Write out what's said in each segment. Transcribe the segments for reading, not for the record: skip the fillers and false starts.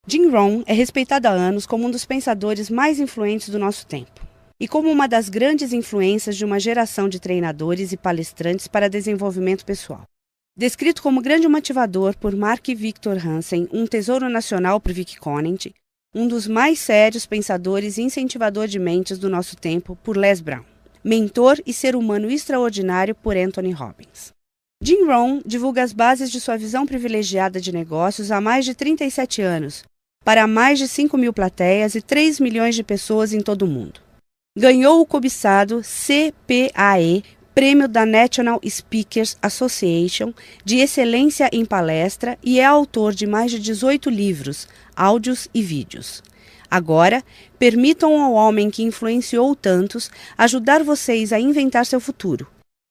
Jim Rohn é respeitado há anos como um dos pensadores mais influentes do nosso tempo e como uma das grandes influências de uma geração de treinadores e palestrantes para desenvolvimento pessoal. Descrito como grande motivador por Mark Victor Hansen, um tesouro nacional por Vic Conant, um dos mais sérios pensadores e incentivador de mentes do nosso tempo por Les Brown, mentor e ser humano extraordinário por Anthony Robbins. Jim Rohn divulga as bases de sua visão privilegiada de negócios há mais de 37 anos, para mais de 5.000 plateias e 3 milhões de pessoas em todo o mundo. Ganhou o cobiçado CPAE, Prêmio da National Speakers Association de Excelência em Palestra e é autor de mais de 18 livros, áudios e vídeos. Agora, permitam ao homem que influenciou tantos ajudar vocês a inventar seu futuro.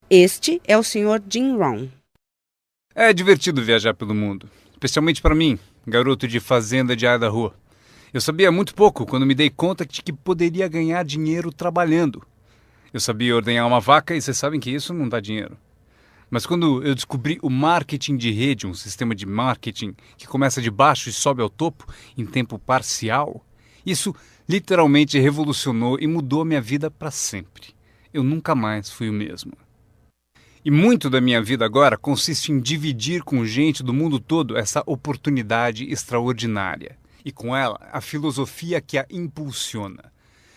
Este é o Sr. Jim Rohn. É divertido viajar pelo mundo, especialmente para mim, garoto de fazenda de Idaho. Eu sabia muito pouco quando me dei conta de que poderia ganhar dinheiro trabalhando. Eu sabia ordenhar uma vaca e vocês sabem que isso não dá dinheiro. Mas quando eu descobri o marketing de rede, um sistema de marketing que começa de baixo e sobe ao topo em tempo parcial, isso literalmente revolucionou e mudou minha vida para sempre. Eu nunca mais fui o mesmo. E muito da minha vida agora consiste em dividir com gente do mundo todo essa oportunidade extraordinária. E com ela, a filosofia que a impulsiona.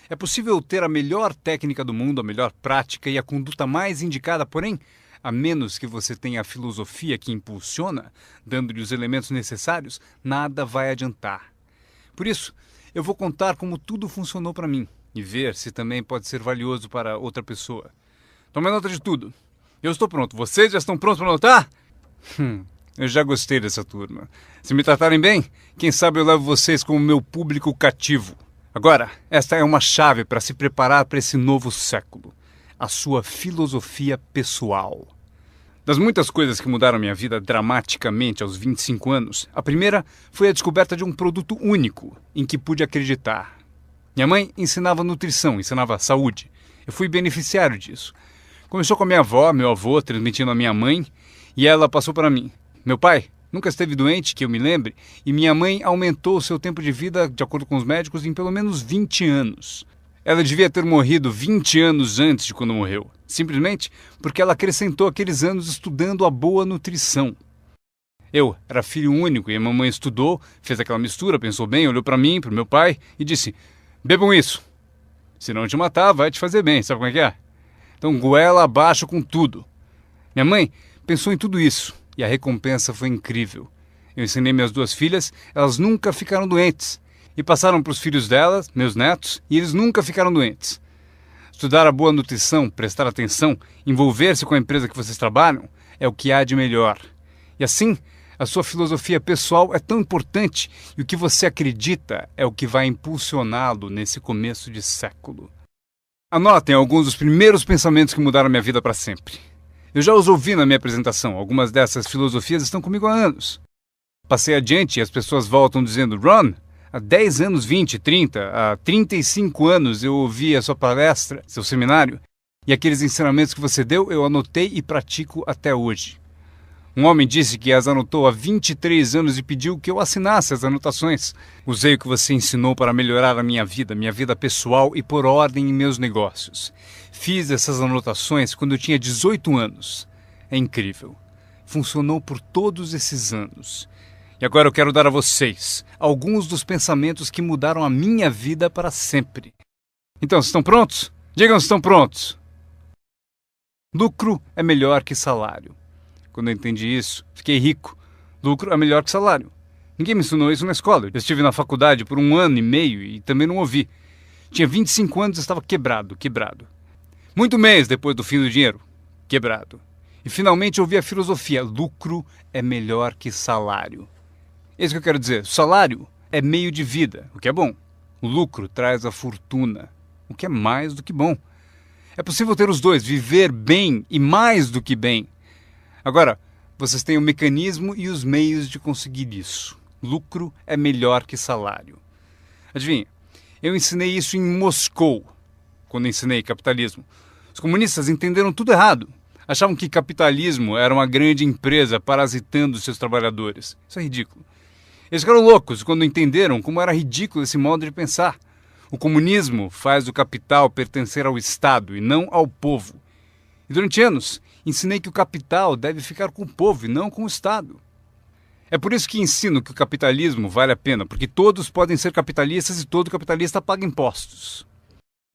É possível ter a melhor técnica do mundo, a melhor prática e a conduta mais indicada, porém, a menos que você tenha a filosofia que impulsiona, dando-lhe os elementos necessários, nada vai adiantar. Por isso, eu vou contar como tudo funcionou para mim e ver se também pode ser valioso para outra pessoa. Tome nota de tudo. Eu estou pronto. Vocês já estão prontos para anotar? Eu já gostei dessa turma. Se me tratarem bem, quem sabe eu levo vocês como meu público cativo. Agora, esta é uma chave para se preparar para esse novo século. A sua filosofia pessoal. Das muitas coisas que mudaram minha vida dramaticamente aos 25 anos, a primeira foi a descoberta de um produto único em que pude acreditar. Minha mãe ensinava nutrição, ensinava saúde. Eu fui beneficiário disso. Começou com a minha avó, meu avô, transmitindo a minha mãe, e ela passou para mim. Meu pai nunca esteve doente, que eu me lembre, e minha mãe aumentou o seu tempo de vida, de acordo com os médicos, em pelo menos 20 anos. Ela devia ter morrido 20 anos antes de quando morreu, simplesmente porque ela acrescentou aqueles anos estudando a boa nutrição. Eu era filho único e a mamãe estudou, fez aquela mistura, pensou bem, olhou para mim, para o meu pai e disse: bebam isso. Se não te matar, vai te fazer bem, sabe como é que é? Então goela abaixo com tudo. Minha mãe pensou em tudo isso e a recompensa foi incrível. Eu ensinei minhas duas filhas, elas nunca ficaram doentes. E passaram para os filhos delas, meus netos, e eles nunca ficaram doentes. Estudar a boa nutrição, prestar atenção, envolver-se com a empresa que vocês trabalham, é o que há de melhor. E assim, a sua filosofia pessoal é tão importante e o que você acredita é o que vai impulsioná-lo nesse começo de século. Anotem alguns dos primeiros pensamentos que mudaram minha vida para sempre. Eu já os ouvi na minha apresentação, algumas dessas filosofias estão comigo há anos. Passei adiante e as pessoas voltam dizendo: Ron, há 10 anos, 20, 30, há 35 anos eu ouvi a sua palestra, seu seminário, e aqueles ensinamentos que você deu eu anotei e pratico até hoje. Um homem disse que as anotou há 23 anos e pediu que eu assinasse as anotações. Usei o que você ensinou para melhorar a minha vida pessoal e pôr ordem em meus negócios. Fiz essas anotações quando eu tinha 18 anos. É incrível. Funcionou por todos esses anos. E agora eu quero dar a vocês alguns dos pensamentos que mudaram a minha vida para sempre. Então, estão prontos? Digam se estão prontos. Lucro é melhor que salário. Quando eu entendi isso, fiquei rico. Lucro é melhor que salário. Ninguém me ensinou isso na escola. Eu estive na faculdade por 1 ano e meio e também não ouvi. Tinha 25 anos e estava quebrado. Muito mês depois do fim do dinheiro. Quebrado. E finalmente ouvi a filosofia: lucro é melhor que salário. É isso que eu quero dizer. O salário é meio de vida, o que é bom. O lucro traz a fortuna, o que é mais do que bom. É possível ter os dois, viver bem e mais do que bem. Agora, vocês têm o mecanismo e os meios de conseguir isso. Lucro é melhor que salário. Adivinha, eu ensinei isso em Moscou, quando ensinei capitalismo. Os comunistas entenderam tudo errado. Achavam que capitalismo era uma grande empresa parasitando seus trabalhadores. Isso é ridículo. Eles ficaram loucos quando entenderam como era ridículo esse modo de pensar. O comunismo faz o capital pertencer ao Estado e não ao povo. E durante anos, ensinei que o capital deve ficar com o povo e não com o Estado. É por isso que ensino que o capitalismo vale a pena, porque todos podem ser capitalistas e todo capitalista paga impostos.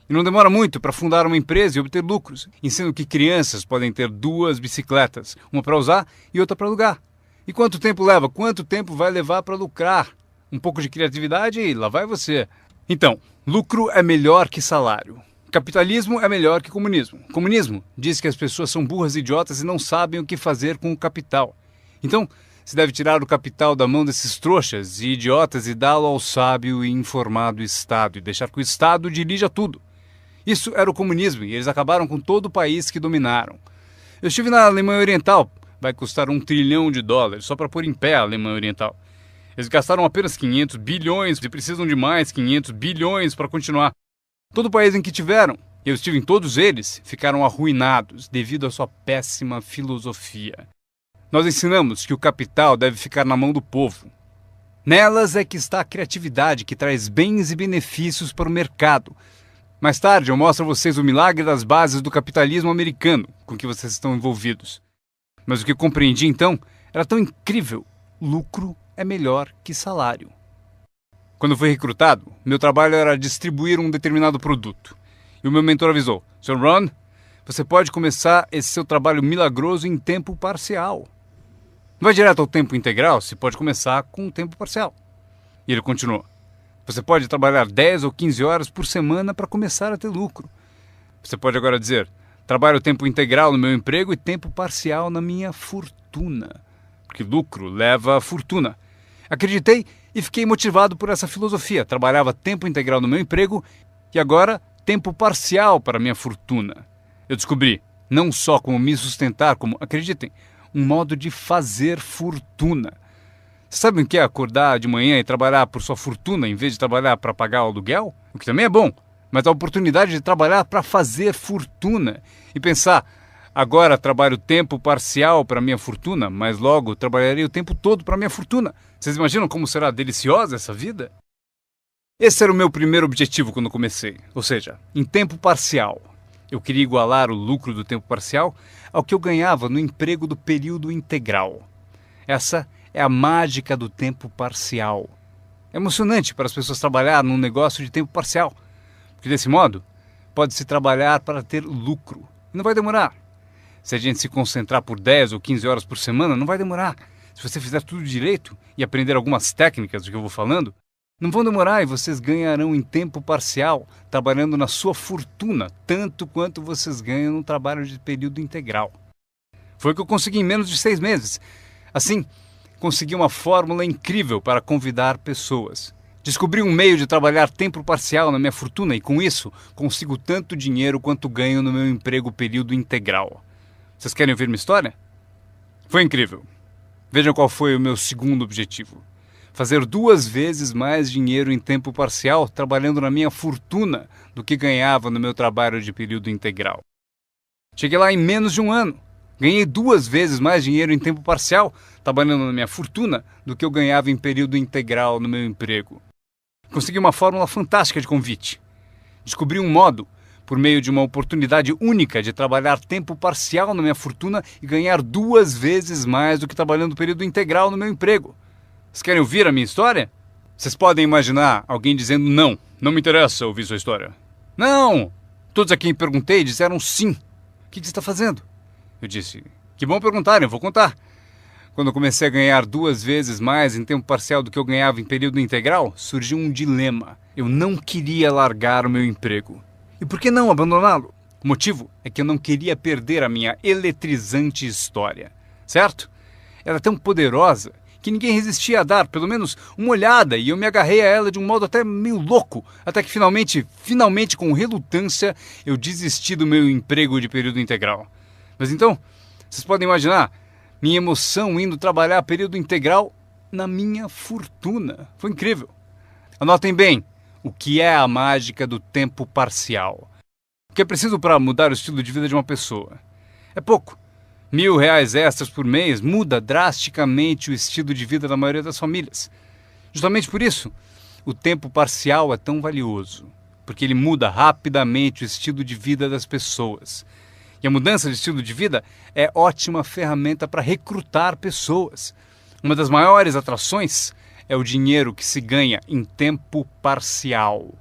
E não demora muito para fundar uma empresa e obter lucros. Ensino que crianças podem ter 2 bicicletas, uma para usar e outra para alugar. E quanto tempo leva? Quanto tempo vai levar para lucrar? Um pouco de criatividade e lá vai você. Então, lucro é melhor que salário. Capitalismo é melhor que comunismo. Comunismo diz que as pessoas são burras e idiotas e não sabem o que fazer com o capital. Então, se deve tirar o capital da mão desses trouxas e idiotas e dá-lo ao sábio e informado Estado e deixar que o Estado dirija tudo. Isso era o comunismo e eles acabaram com todo o país que dominaram. Eu estive na Alemanha Oriental. Vai custar $1 trilhão só para pôr em pé a Alemanha Oriental. Eles gastaram apenas 500 bilhões e precisam de mais 500 bilhões para continuar. Todo país em que tiveram, e eu estive em todos eles, ficaram arruinados devido à sua péssima filosofia. Nós ensinamos que o capital deve ficar na mão do povo. Nelas é que está a criatividade que traz bens e benefícios para o mercado. Mais tarde eu mostro a vocês o milagre das bases do capitalismo americano com que vocês estão envolvidos. Mas o que eu compreendi então era tão incrível. Lucro é melhor que salário. Quando eu fui recrutado, meu trabalho era distribuir um determinado produto. E o meu mentor avisou: Sr. Ron, você pode começar esse seu trabalho milagroso em tempo parcial. Não vai direto ao tempo integral, você pode começar com um tempo parcial. E ele continuou: você pode trabalhar 10 ou 15 horas por semana para começar a ter lucro. Você pode agora dizer: trabalho tempo integral no meu emprego e tempo parcial na minha fortuna. Porque lucro leva a fortuna. Acreditei e fiquei motivado por essa filosofia. Trabalhava tempo integral no meu emprego e agora tempo parcial para a minha fortuna. Eu descobri não só como me sustentar, como, acreditem, um modo de fazer fortuna. Vocês sabem o que é acordar de manhã e trabalhar por sua fortuna em vez de trabalhar para pagar o aluguel? O que também é bom, mas a oportunidade de trabalhar para fazer fortuna e pensar: agora trabalho tempo parcial para minha fortuna, mas logo trabalharei o tempo todo para minha fortuna. Vocês imaginam como será deliciosa essa vida? Esse era o meu primeiro objetivo quando comecei, ou seja, em tempo parcial. Eu queria igualar o lucro do tempo parcial ao que eu ganhava no emprego do período integral. Essa é a mágica do tempo parcial. É emocionante para as pessoas trabalhar num negócio de tempo parcial, porque desse modo pode-se trabalhar para ter lucro. E não vai demorar. Se a gente se concentrar por 10 ou 15 horas por semana, não vai demorar. Se você fizer tudo direito e aprender algumas técnicas do que eu vou falando, não vão demorar e vocês ganharão em tempo parcial, trabalhando na sua fortuna, tanto quanto vocês ganham no trabalho de período integral. Foi o que eu consegui em menos de 6 meses. Assim, consegui uma fórmula incrível para convidar pessoas. Descobri um meio de trabalhar tempo parcial na minha fortuna e com isso consigo tanto dinheiro quanto ganho no meu emprego período integral. Vocês querem ouvir minha história? Foi incrível. Vejam qual foi o meu segundo objetivo. Fazer 2 vezes mais dinheiro em tempo parcial trabalhando na minha fortuna do que ganhava no meu trabalho de período integral. Cheguei lá em menos de um ano. Ganhei 2 vezes mais dinheiro em tempo parcial trabalhando na minha fortuna do que eu ganhava em período integral no meu emprego. Consegui uma fórmula fantástica de convite. Descobri um modo, por meio de uma oportunidade única de trabalhar tempo parcial na minha fortuna e ganhar 2 vezes mais do que trabalhando período integral no meu emprego. Vocês querem ouvir a minha história? Vocês podem imaginar alguém dizendo: não me interessa ouvir sua história. Não! Todos a quem perguntei disseram sim. O que você está fazendo? Eu disse: que bom perguntarem, eu vou contar. Quando eu comecei a ganhar 2 vezes mais em tempo parcial do que eu ganhava em período integral, surgiu um dilema. Eu não queria largar o meu emprego. E por que não abandoná-lo? O motivo é que eu não queria perder a minha eletrizante história. Certo? Ela é tão poderosa que ninguém resistia a dar pelo menos uma olhada e eu me agarrei a ela de um modo até meio louco, até que finalmente com relutância, eu desisti do meu emprego de período integral. Mas então, vocês podem imaginar minha emoção indo trabalhar período integral na minha fortuna. Foi incrível. Anotem bem o que é a mágica do tempo parcial. O que é preciso para mudar o estilo de vida de uma pessoa? É pouco. R$ 1.000 extras por mês muda drasticamente o estilo de vida da maioria das famílias. Justamente por isso, o tempo parcial é tão valioso, porque ele muda rapidamente o estilo de vida das pessoas. E a mudança de estilo de vida é ótima ferramenta para recrutar pessoas. Uma das maiores atrações é o dinheiro que se ganha em tempo parcial.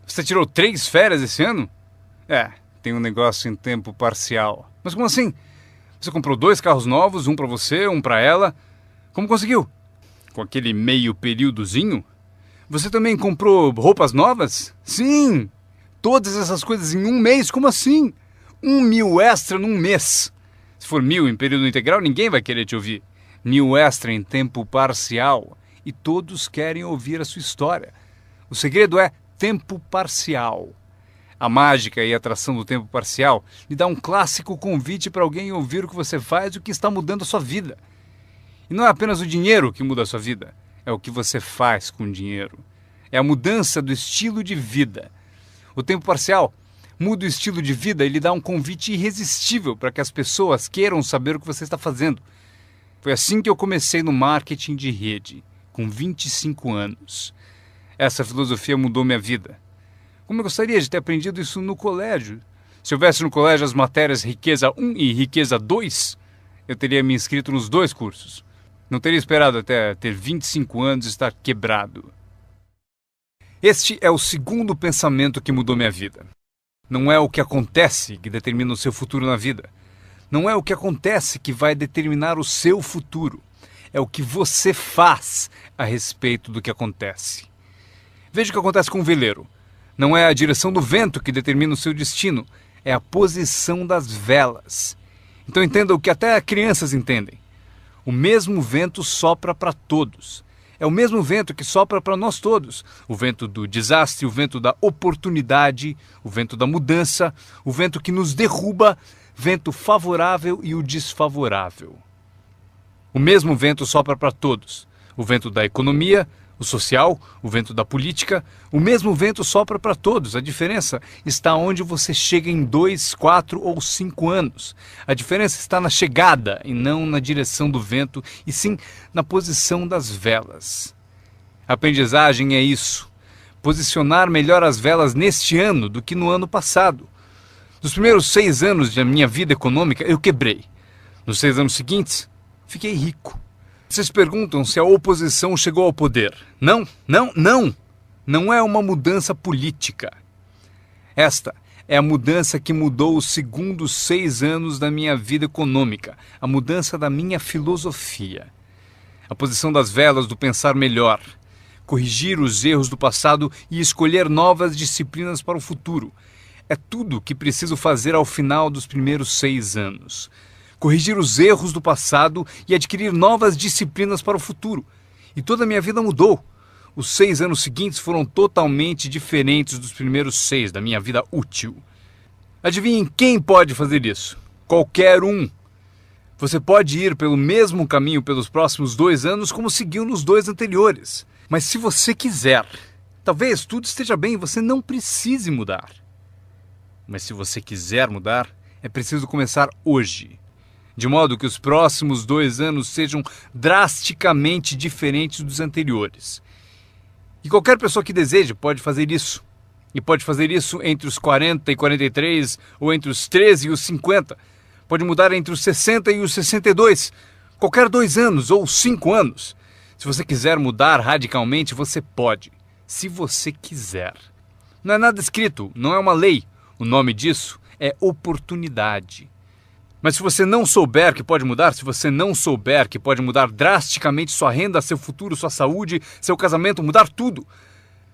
Você tirou 3 férias esse ano? Tem um negócio em tempo parcial. Mas como assim? Você comprou 2 carros novos, um para você, um para ela. Como conseguiu? Com aquele meio períodozinho? Você também comprou roupas novas? Sim! Todas essas coisas em um mês? Como assim? 1.000 extra num mês. Se for 1.000 em período integral, ninguém vai querer te ouvir. 1.000 extra em tempo parcial. E todos querem ouvir a sua história. O segredo é tempo parcial. A mágica e a atração do tempo parcial lhe dá um clássico convite para alguém ouvir o que você faz e o que está mudando a sua vida. E não é apenas o dinheiro que muda a sua vida, é o que você faz com o dinheiro. É a mudança do estilo de vida. O tempo parcial muda o estilo de vida e lhe dá um convite irresistível para que as pessoas queiram saber o que você está fazendo. Foi assim que eu comecei no marketing de rede, com 25 anos. Essa filosofia mudou minha vida. Como eu gostaria de ter aprendido isso no colégio. Se houvesse no colégio as matérias Riqueza 1 e Riqueza 2, eu teria me inscrito nos 2 cursos. Não teria esperado até ter 25 anos e estar quebrado. Este é o segundo pensamento que mudou minha vida. Não é o que acontece que determina o seu futuro na vida. Não é o que acontece que vai determinar o seu futuro. É o que você faz a respeito do que acontece. Veja o que acontece com um veleiro. Não é a direção do vento que determina o seu destino, é a posição das velas. Então entenda o que até crianças entendem. O mesmo vento sopra para todos. É o mesmo vento que sopra para nós todos. O vento do desastre, o vento da oportunidade, o vento da mudança, o vento que nos derruba, vento favorável e o desfavorável. O mesmo vento sopra para todos. O vento da economia, o social, o vento da política, o mesmo vento sopra para todos. A diferença está onde você chega em 2, 4 ou 5 anos. A diferença está na chegada e não na direção do vento, e sim na posição das velas. A aprendizagem é isso. Posicionar melhor as velas neste ano do que no ano passado. Nos primeiros 6 anos da minha vida econômica, eu quebrei. Nos 6 anos seguintes, fiquei rico. Vocês perguntam se a oposição chegou ao poder. Não. Não é uma mudança política. Esta é a mudança que mudou os segundos 6 anos da minha vida econômica. A mudança da minha filosofia. A posição das velas do pensar melhor. Corrigir os erros do passado e escolher novas disciplinas para o futuro. É tudo o que preciso fazer ao final dos primeiros 6 anos. Corrigir os erros do passado e adquirir novas disciplinas para o futuro. E toda a minha vida mudou. Os 6 anos seguintes foram totalmente diferentes dos primeiros 6 da minha vida útil. Adivinhem quem pode fazer isso? Qualquer um. Você pode ir pelo mesmo caminho pelos próximos 2 anos como seguiu nos 2 anteriores. Mas se você quiser, talvez tudo esteja bem e você não precise mudar. Mas se você quiser mudar, é preciso começar hoje. De modo que os próximos 2 anos sejam drasticamente diferentes dos anteriores. E qualquer pessoa que deseje pode fazer isso. E pode fazer isso entre os 40 e 43, ou entre os 13 e os 50. Pode mudar entre os 60 e os 62. Qualquer 2 anos ou 5 anos. Se você quiser mudar radicalmente, você pode. Se você quiser. Não é nada escrito, não é uma lei. O nome disso é oportunidade. Mas se você não souber que pode mudar, se você não souber que pode mudar drasticamente sua renda, seu futuro, sua saúde, seu casamento, mudar tudo.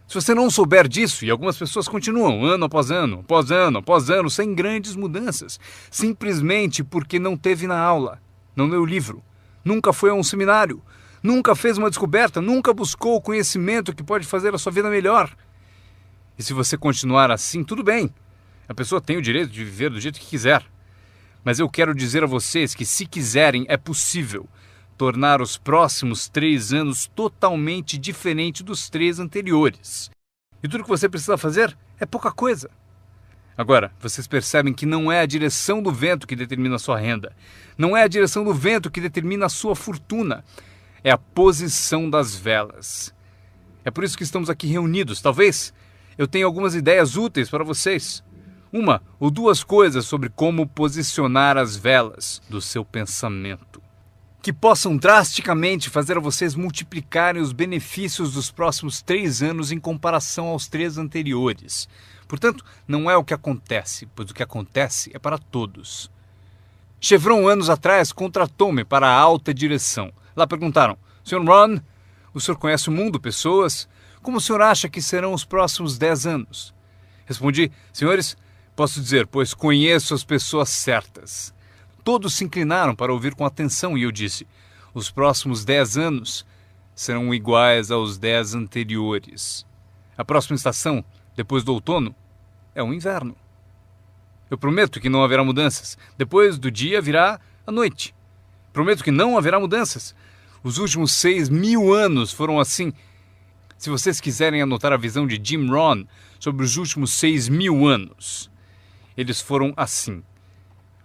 Se você não souber disso, e algumas pessoas continuam ano após ano, após ano, após ano, sem grandes mudanças, simplesmente porque não teve na aula, não leu o livro, nunca foi a um seminário, nunca fez uma descoberta, nunca buscou o conhecimento que pode fazer a sua vida melhor. E se você continuar assim, tudo bem. A pessoa tem o direito de viver do jeito que quiser. Mas eu quero dizer a vocês que, se quiserem, é possível tornar os próximos 3 anos totalmente diferente dos 3 anteriores. E tudo que você precisa fazer é pouca coisa. Agora, vocês percebem que não é a direção do vento que determina a sua renda. Não é a direção do vento que determina a sua fortuna. é a posição das velas. É por isso que estamos aqui reunidos. Talvez eu tenha algumas ideias úteis para vocês. Uma ou duas coisas sobre como posicionar as velas do seu pensamento, que possam drasticamente fazer a vocês multiplicarem os benefícios dos próximos 3 anos em comparação aos 3 anteriores. Portanto, não é o que acontece, pois o que acontece é para todos. Chevron, anos atrás, contratou-me para a alta direção. Lá perguntaram: Sr. Ron, o senhor conhece o mundo, pessoas? Como o senhor acha que serão os próximos 10 anos? Respondi: senhores, posso dizer, pois conheço as pessoas certas. Todos se inclinaram para ouvir com atenção e eu disse: os próximos 10 anos serão iguais aos 10 anteriores. A próxima estação, depois do outono, é o inverno. Eu prometo que não haverá mudanças. Depois do dia virá a noite. Prometo que não haverá mudanças. Os últimos 6.000 anos foram assim. Se vocês quiserem anotar a visão de Jim Rohn sobre os últimos 6.000 anos, eles foram assim.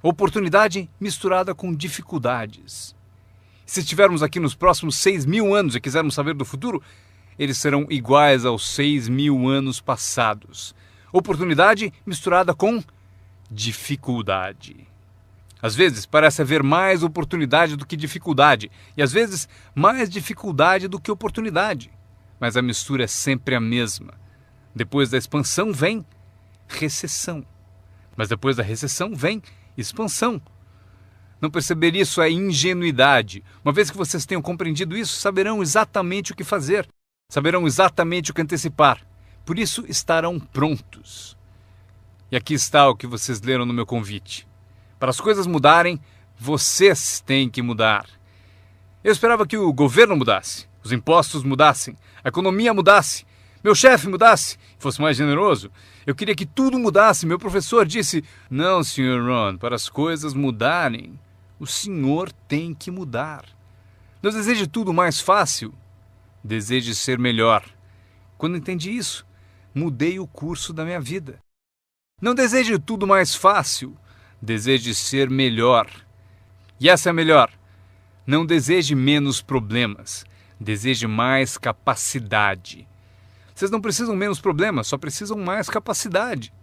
Oportunidade misturada com dificuldades. Se estivermos aqui nos próximos 6.000 anos e quisermos saber do futuro, eles serão iguais aos 6.000 anos passados. Oportunidade misturada com dificuldade. Às vezes parece haver mais oportunidade do que dificuldade, e às vezes mais dificuldade do que oportunidade. Mas a mistura é sempre a mesma. Depois da expansão vem recessão. Mas depois da recessão vem expansão. Não perceber isso é ingenuidade. Uma vez que vocês tenham compreendido isso, saberão exatamente o que fazer. Saberão exatamente o que antecipar. Por isso estarão prontos. E aqui está o que vocês leram no meu convite. Para as coisas mudarem, vocês têm que mudar. Eu esperava que o governo mudasse, os impostos mudassem, a economia mudasse, meu chefe mudasse, fosse mais generoso. Eu queria que tudo mudasse. Meu professor disse: não, Sr. Ron, para as coisas mudarem, o senhor tem que mudar. Não deseje tudo mais fácil, deseje ser melhor. Quando entendi isso, mudei o curso da minha vida. Não deseje tudo mais fácil, deseje ser melhor. E essa é a melhor. Não deseje menos problemas, deseje mais capacidade. Vocês não precisam menos problemas, só precisam mais capacidade.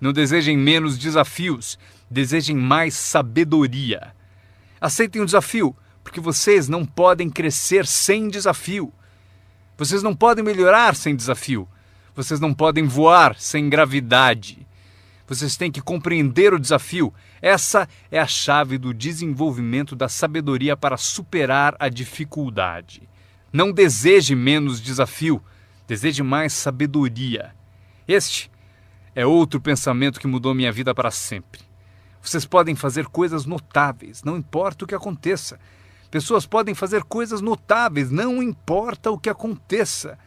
Não desejem menos desafios, desejem mais sabedoria. Aceitem o desafio, porque vocês não podem crescer sem desafio. Vocês não podem melhorar sem desafio. Vocês não podem voar sem gravidade. Vocês têm que compreender o desafio. Essa é a chave do desenvolvimento da sabedoria para superar a dificuldade. Não deseje menos desafio, deseje mais sabedoria. Este é outro pensamento que mudou minha vida para sempre. Vocês podem fazer coisas notáveis, não importa o que aconteça. Pessoas podem fazer coisas notáveis, não importa o que aconteça.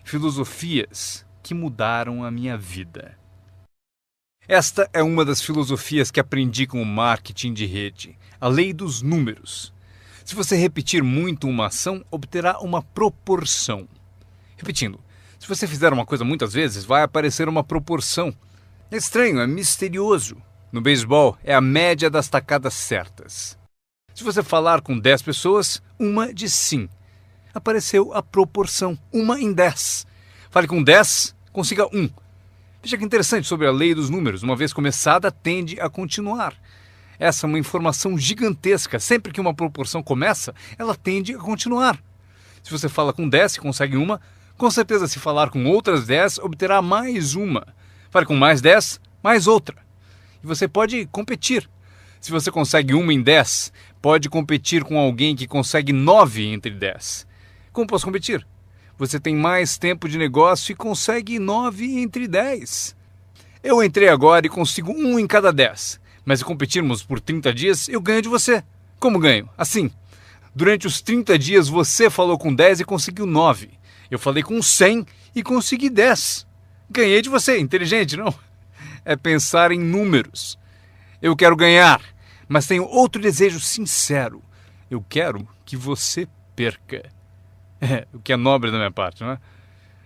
Filosofias que mudaram a minha vida. Esta é uma das filosofias que aprendi com o marketing de rede, a lei dos números. Se você repetir muito uma ação, obterá uma proporção. Repetindo, se você fizer uma coisa muitas vezes, vai aparecer uma proporção. É estranho, é misterioso. No beisebol, é a média das tacadas certas. Se você falar com 10 pessoas, uma diz sim. Apareceu a proporção, 1 em 10. Fale com 10, consiga 1. Veja que interessante sobre a lei dos números. Uma vez começada, tende a continuar. Essa é uma informação gigantesca. Sempre que uma proporção começa, ela tende a continuar. Se você fala com 10 e consegue uma, com certeza se falar com outras 10, obterá mais uma. Fale com mais 10, mais outra. E você pode competir. Se você consegue 1 em 10, pode competir com alguém que consegue 9 entre 10. Como posso competir? Você tem mais tempo de negócio e consegue 9 entre 10. Eu entrei agora e consigo 1 em cada 10. Mas se competirmos por 30 dias, eu ganho de você. Como ganho? Assim. Durante os 30 dias você falou com 10 e conseguiu 9. Eu falei com 100 e consegui 10. Ganhei de você. Inteligente, não? É pensar em números. Eu quero ganhar, mas tenho outro desejo sincero. Eu quero que você perca. O que é nobre da minha parte, não é?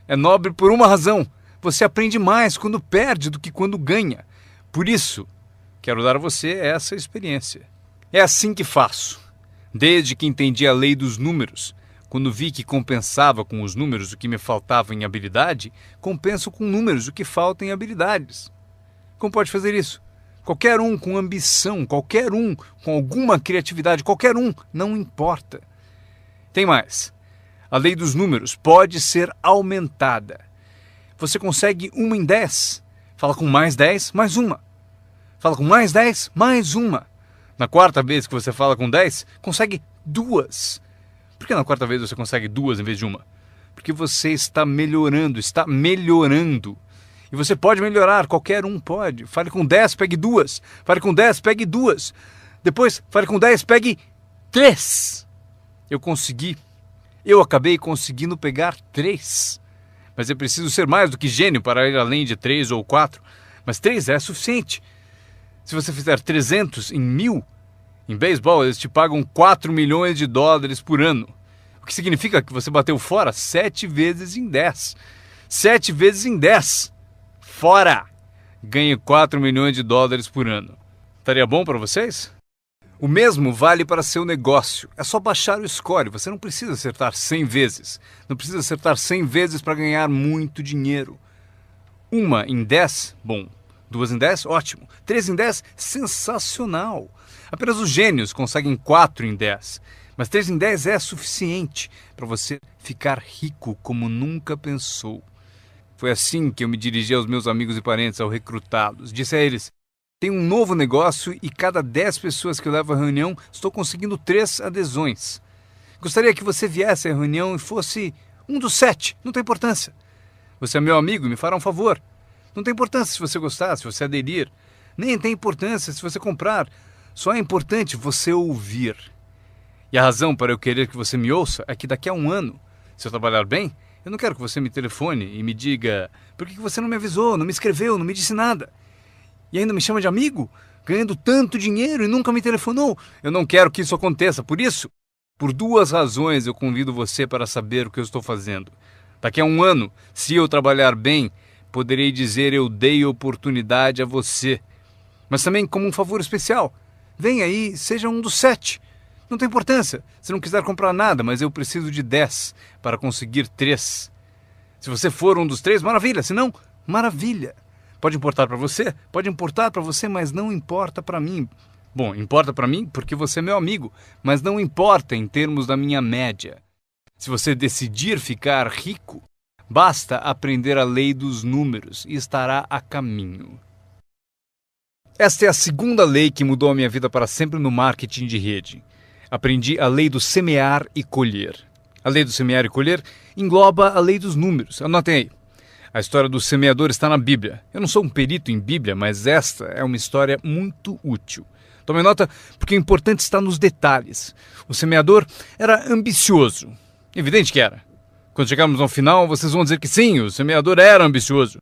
É nobre por uma razão. Você aprende mais quando perde do que quando ganha. Por isso, quero dar a você essa experiência. É assim que faço. Desde que entendi a lei dos números, Quando vi que compensava com os números o que me faltava em habilidade, compenso com números o que falta em habilidades. Como pode fazer isso? Qualquer um com ambição, qualquer um com alguma criatividade, qualquer um, não importa. Tem mais. A lei dos números pode ser aumentada. Você consegue 1 em 10. Fala com mais 10, mais uma. Fala com mais 10, mais uma. Na quarta vez que você fala com 10, consegue 2. Por que na quarta vez você consegue 2 em vez de uma? Porque você está melhorando, está melhorando. E você pode melhorar, qualquer um pode. Fale com 10, pegue 2. Fale com 10, pegue 2. Depois, fale com 10, pegue 3. Eu consegui. Eu acabei conseguindo pegar 3. Mas eu preciso ser mais do que gênio para ir além de 3 ou 4. Mas 3 é suficiente. Se você fizer 300 em 1000, em beisebol eles te pagam 4 milhões de dólares por ano. O que significa que você bateu fora 7 vezes em 10. 7 vezes em 10. Fora! Ganhe 4 milhões de dólares por ano. Estaria bom para vocês? O mesmo vale para seu negócio. É só baixar o score. Você não precisa acertar 100 vezes. Não precisa acertar 100 vezes para ganhar muito dinheiro. 1 em 10, bom. 2 em 10, ótimo. 3 em 10, sensacional. Apenas os gênios conseguem 4 em 10. Mas 3 em 10 é suficiente para você ficar rico como nunca pensou. Foi assim que eu me dirigi aos meus amigos e parentes ao recrutá-los. Disse a eles: tem um novo negócio e cada 10 pessoas que eu levo à reunião, estou conseguindo 3 adesões. Gostaria que você viesse à reunião e fosse um dos 7, não tem importância. Você é meu amigo e me fará um favor. Não tem importância se você gostar, se você aderir. Nem tem importância se você comprar. Só é importante você ouvir. E a razão para eu querer que você me ouça é que daqui a 1 ano, se eu trabalhar bem, eu não quero que você me telefone e me diga: por que você não me avisou, não me escreveu, não me disse nada? E ainda me chama de amigo, ganhando tanto dinheiro e nunca me telefonou. Eu não quero que isso aconteça. Por isso, por 2 razões eu convido você para saber o que eu estou fazendo. Daqui a 1 ano, se eu trabalhar bem, poderei dizer: eu dei oportunidade a você. Mas também como um favor especial. Venha aí, seja um dos 7. Não tem importância se não quiser comprar nada, mas eu preciso de 10 para conseguir 3. Se você for um dos 3, maravilha. Se não, maravilha. Pode importar para você? Pode importar para você, mas não importa para mim. Bom, importa para mim porque você é meu amigo, mas não importa em termos da minha média. Se você decidir ficar rico, basta aprender a lei dos números e estará a caminho. Esta é a segunda lei que mudou a minha vida para sempre no marketing de rede. Aprendi a lei do semear e colher. A lei do semear e colher engloba a lei dos números. Anotem aí. A história do semeador está na Bíblia. Eu não sou um perito em Bíblia, mas esta é uma história muito útil. Tome nota, porque o importante está nos detalhes. O semeador era ambicioso. Evidente que era. Quando chegarmos ao final, vocês vão dizer que sim, o semeador era ambicioso.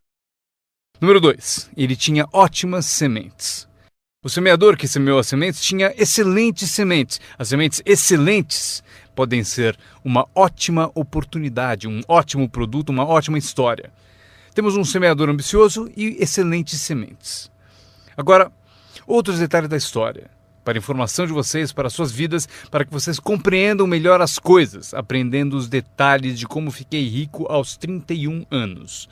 Número 2. Ele tinha ótimas sementes. O semeador que semeou as sementes tinha excelentes sementes. As sementes excelentes podem ser uma ótima oportunidade, um ótimo produto, uma ótima história. Temos um semeador ambicioso e excelentes sementes. Agora, outros detalhes da história. Para a informação de vocês, para suas vidas, para que vocês compreendam melhor as coisas, aprendendo os detalhes de como fiquei rico aos 31 anos.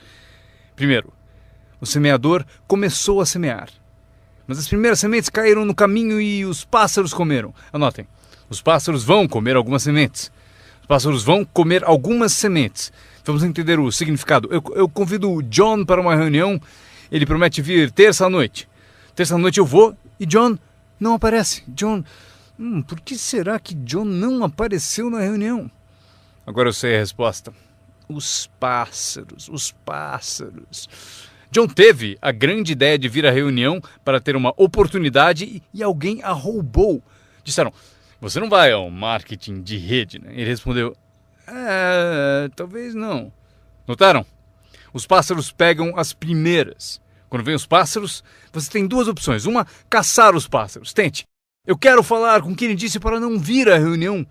Primeiro, o semeador começou a semear. Mas as primeiras sementes caíram no caminho e os pássaros comeram. Anotem, os pássaros vão comer algumas sementes. Os pássaros vão comer algumas sementes. Vamos entender o significado. Eu convido o John para uma reunião. Ele promete vir terça à noite. Terça à noite eu vou e John não aparece. John, por que será que John não apareceu na reunião? Agora eu sei a resposta. Os pássaros, os pássaros. John teve a grande ideia de vir à reunião para ter uma oportunidade e alguém a roubou. Disseram: você não vai ao marketing de rede, né? Ele respondeu: talvez não. Notaram? Os pássaros pegam as primeiras. Quando vem os pássaros, você tem 2 opções. Uma, caçar os pássaros. Tente. Eu quero falar com quem disse para não vir à reunião.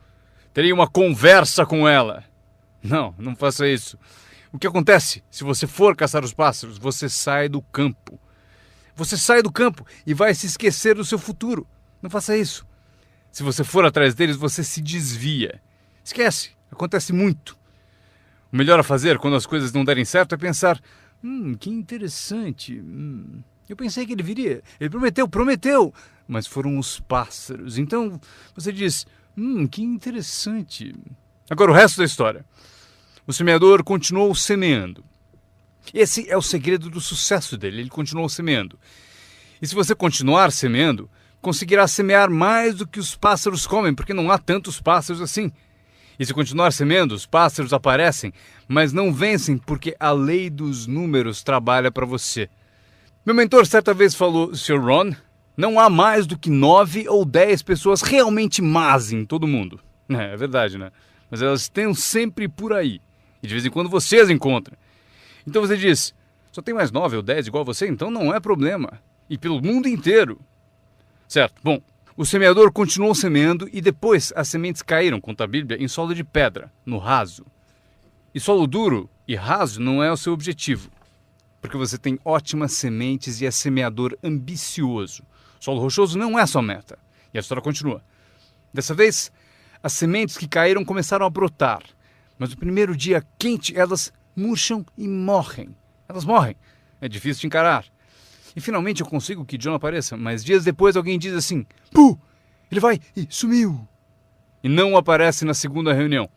Terei uma conversa com ela. Não faça isso. O que acontece? Se você for caçar os pássaros, você sai do campo. Você sai do campo e vai se esquecer do seu futuro. Não faça isso. Se você for atrás deles, você se desvia. Esquece. Acontece muito. O melhor a fazer quando as coisas não derem certo é pensar, que interessante. Eu pensei que ele viria. Ele prometeu. Mas foram os pássaros. Então você diz, que interessante. Agora o resto da história. O semeador continuou semeando. Esse é o segredo do sucesso dele. Ele continuou semeando. E se você continuar semeando, conseguirá semear mais do que os pássaros comem, porque não há tantos pássaros assim. E se continuar semeando, os pássaros aparecem, mas não vencem porque a lei dos números trabalha para você. Meu mentor certa vez falou, Sr. Ron, não há mais do que 9 ou 10 pessoas realmente más em todo mundo. É verdade, né? Mas elas estão sempre por aí. E de vez em quando você as encontra. Então você diz, só tem mais 9 ou 10 igual a você, então não é problema. E pelo mundo inteiro. Certo, bom, o semeador continuou semeando e depois as sementes caíram, conta a Bíblia, em solo de pedra, no raso. E solo duro e raso não é o seu objetivo, porque você tem ótimas sementes e é semeador ambicioso. Solo rochoso não é sua meta. E a história continua. Dessa vez, as sementes que caíram começaram a brotar, mas no primeiro dia quente elas murcham e morrem. Elas morrem. É difícil de encarar. E finalmente eu consigo que John apareça, mas dias depois alguém diz assim, Puh! Ele vai e sumiu. E não aparece na segunda reunião.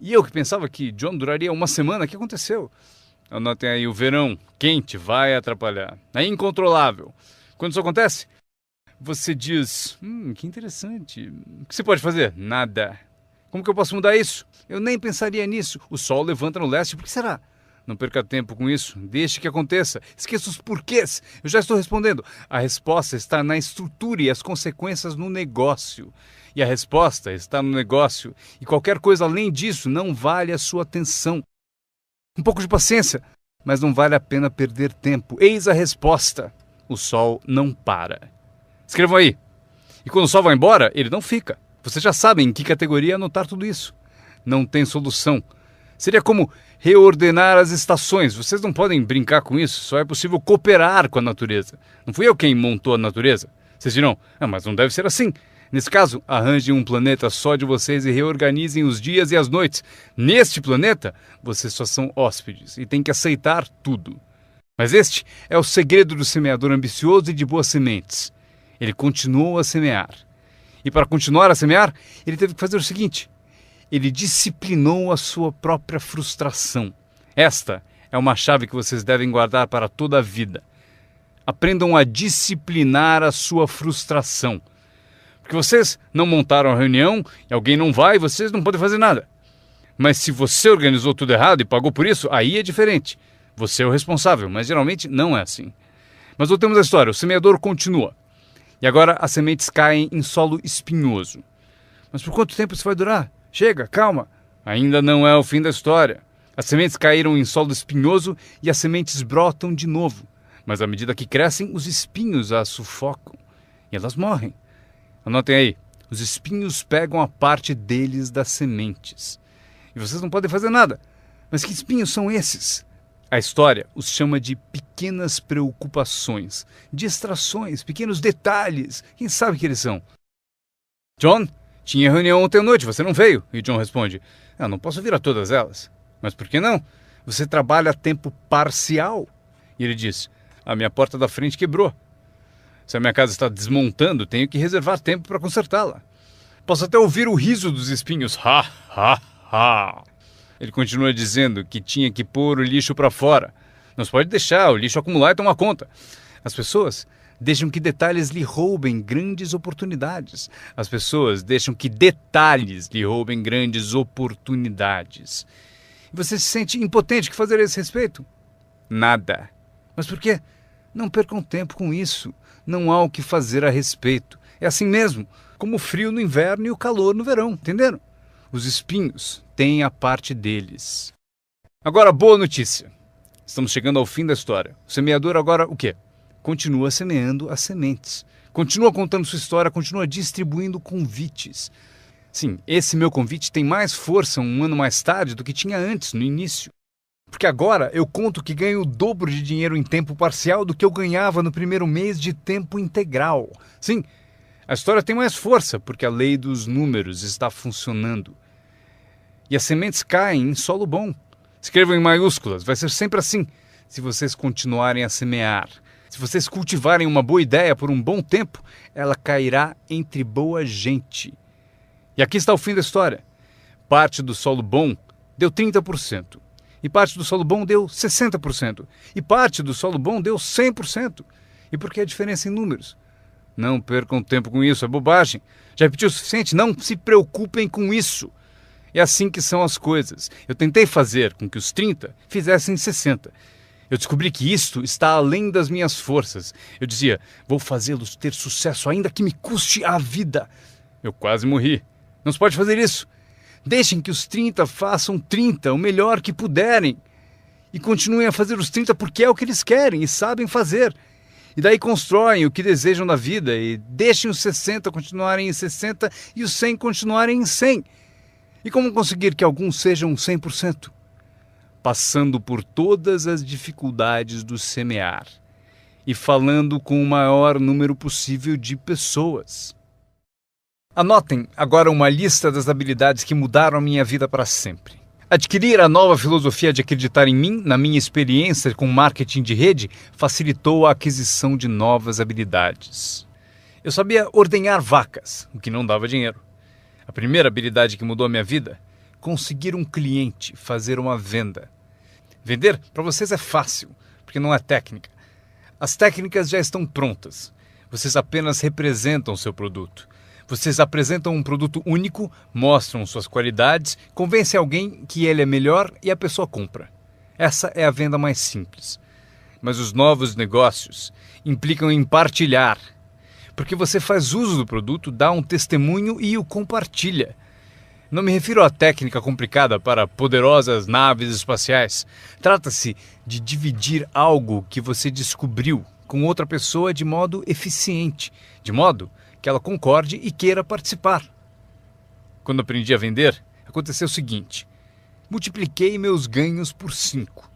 E eu que pensava que John duraria uma semana, o que aconteceu? Anotem aí, o verão quente vai atrapalhar. É incontrolável. Quando isso acontece, você diz, que interessante. O que você pode fazer? Nada. Como que eu posso mudar isso? Eu nem pensaria nisso. O sol levanta no leste, por que será? Não perca tempo com isso, deixe que aconteça. Esqueça os porquês. Eu já estou respondendo. A resposta está na estrutura e as consequências no negócio. E a resposta está no negócio. E qualquer coisa além disso não vale a sua atenção. Um pouco de paciência, mas não vale a pena perder tempo. Eis a resposta. O sol não para. Escrevam aí. E quando o sol vai embora, ele não fica. Vocês já sabem em que categoria anotar tudo isso. Não tem solução. Seria como reordenar as estações. Vocês não podem brincar com isso. Só é possível cooperar com a natureza. Não fui eu quem montou a natureza. Vocês dirão, mas não deve ser assim. Nesse caso, arranjem um planeta só de vocês e reorganizem os dias e as noites. Neste planeta, vocês só são hóspedes e têm que aceitar tudo. Mas este é o segredo do semeador ambicioso e de boas sementes. Ele continuou a semear. E para continuar a semear, ele teve que fazer o seguinte. Ele disciplinou a sua própria frustração. Esta é uma chave que vocês devem guardar para toda a vida. Aprendam a disciplinar a sua frustração. Porque vocês não montaram a reunião e alguém não vai, vocês não podem fazer nada. Mas se você organizou tudo errado e pagou por isso, aí é diferente. Você é o responsável, mas geralmente não é assim. Mas voltemos à história. O semeador continua. E agora as sementes caem em solo espinhoso. Mas por quanto tempo isso vai durar? Chega, calma. Ainda não é o fim da história. As sementes caíram em solo espinhoso e as sementes brotam de novo. Mas à medida que crescem, os espinhos as sufocam. E elas morrem. Anotem aí. Os espinhos pegam a parte deles das sementes. E vocês não podem fazer nada. Mas que espinhos são esses? A história os chama de pequenas preocupações, distrações, pequenos detalhes. Quem sabe que eles são? John? Tinha reunião ontem à noite, você não veio. E John responde, não posso vir a todas elas. Mas por que não? Você trabalha a tempo parcial. E ele diz, a minha porta da frente quebrou. Se a minha casa está desmontando, tenho que reservar tempo para consertá-la. Posso até ouvir o riso dos espinhos. Ha, ha, ha. Ele continua dizendo que tinha que pôr o lixo para fora. Não se pode deixar o lixo acumular e tomar conta. As pessoas deixam que detalhes lhe roubem grandes oportunidades. As pessoas deixam que detalhes lhe roubem grandes oportunidades. E você se sente impotente. O que fazer a esse respeito? Nada. Mas por quê? Não percam tempo com isso. Não há o que fazer a respeito. É assim mesmo, como o frio no inverno e o calor no verão, entenderam? Os espinhos têm a parte deles. Agora, boa notícia. Estamos chegando ao fim da história. O semeador agora o quê? Continua semeando as sementes. Continua contando sua história, continua distribuindo convites. Sim, esse meu convite tem mais força um ano mais tarde do que tinha antes, no início. Porque agora eu conto que ganho o dobro de dinheiro em tempo parcial do que eu ganhava no primeiro mês de tempo integral. Sim, a história tem mais força porque a lei dos números está funcionando. E as sementes caem em solo bom. Escrevam em maiúsculas, vai ser sempre assim, se vocês continuarem a semear. Se vocês cultivarem uma boa ideia por um bom tempo, ela cairá entre boa gente. E aqui está o fim da história. Parte do solo bom deu 30%. E parte do solo bom deu 60%. E parte do solo bom deu 100%. E por que a diferença em números? Não percam tempo com isso, é bobagem. Já repetiu o suficiente? Não se preocupem com isso. É assim que são as coisas. Eu tentei fazer com que os 30 fizessem 60. Eu descobri que isto está além das minhas forças. Eu dizia, vou fazê-los ter sucesso ainda que me custe a vida. Eu quase morri. Não se pode fazer isso. Deixem que os 30 façam 30, o melhor que puderem. E continuem a fazer os 30 porque é o que eles querem e sabem fazer. E daí constroem o que desejam na vida e deixem os 60 continuarem em 60 e os 100 continuarem em 100. E como conseguir que alguns sejam 100%? Passando por todas as dificuldades do semear e falando com o maior número possível de pessoas. Anotem agora uma lista das habilidades que mudaram a minha vida para sempre. Adquirir a nova filosofia de acreditar em mim, na minha experiência com marketing de rede, facilitou a aquisição de novas habilidades. Eu sabia ordenhar vacas, o que não dava dinheiro. A primeira habilidade que mudou a minha vida? Conseguir um cliente, fazer uma venda. Vender para vocês é fácil, porque não é técnica. As técnicas já estão prontas. Vocês apenas representam o seu produto. Vocês apresentam um produto único, mostram suas qualidades, convencem alguém que ele é melhor e a pessoa compra. Essa é a venda mais simples. Mas os novos negócios implicam em partilhar. Porque você faz uso do produto, dá um testemunho e o compartilha. Não me refiro à técnica complicada para poderosas naves espaciais. Trata-se de dividir algo que você descobriu com outra pessoa de modo eficiente, de modo que ela concorde e queira participar. Quando aprendi a vender, aconteceu o seguinte: multipliquei meus ganhos por 5.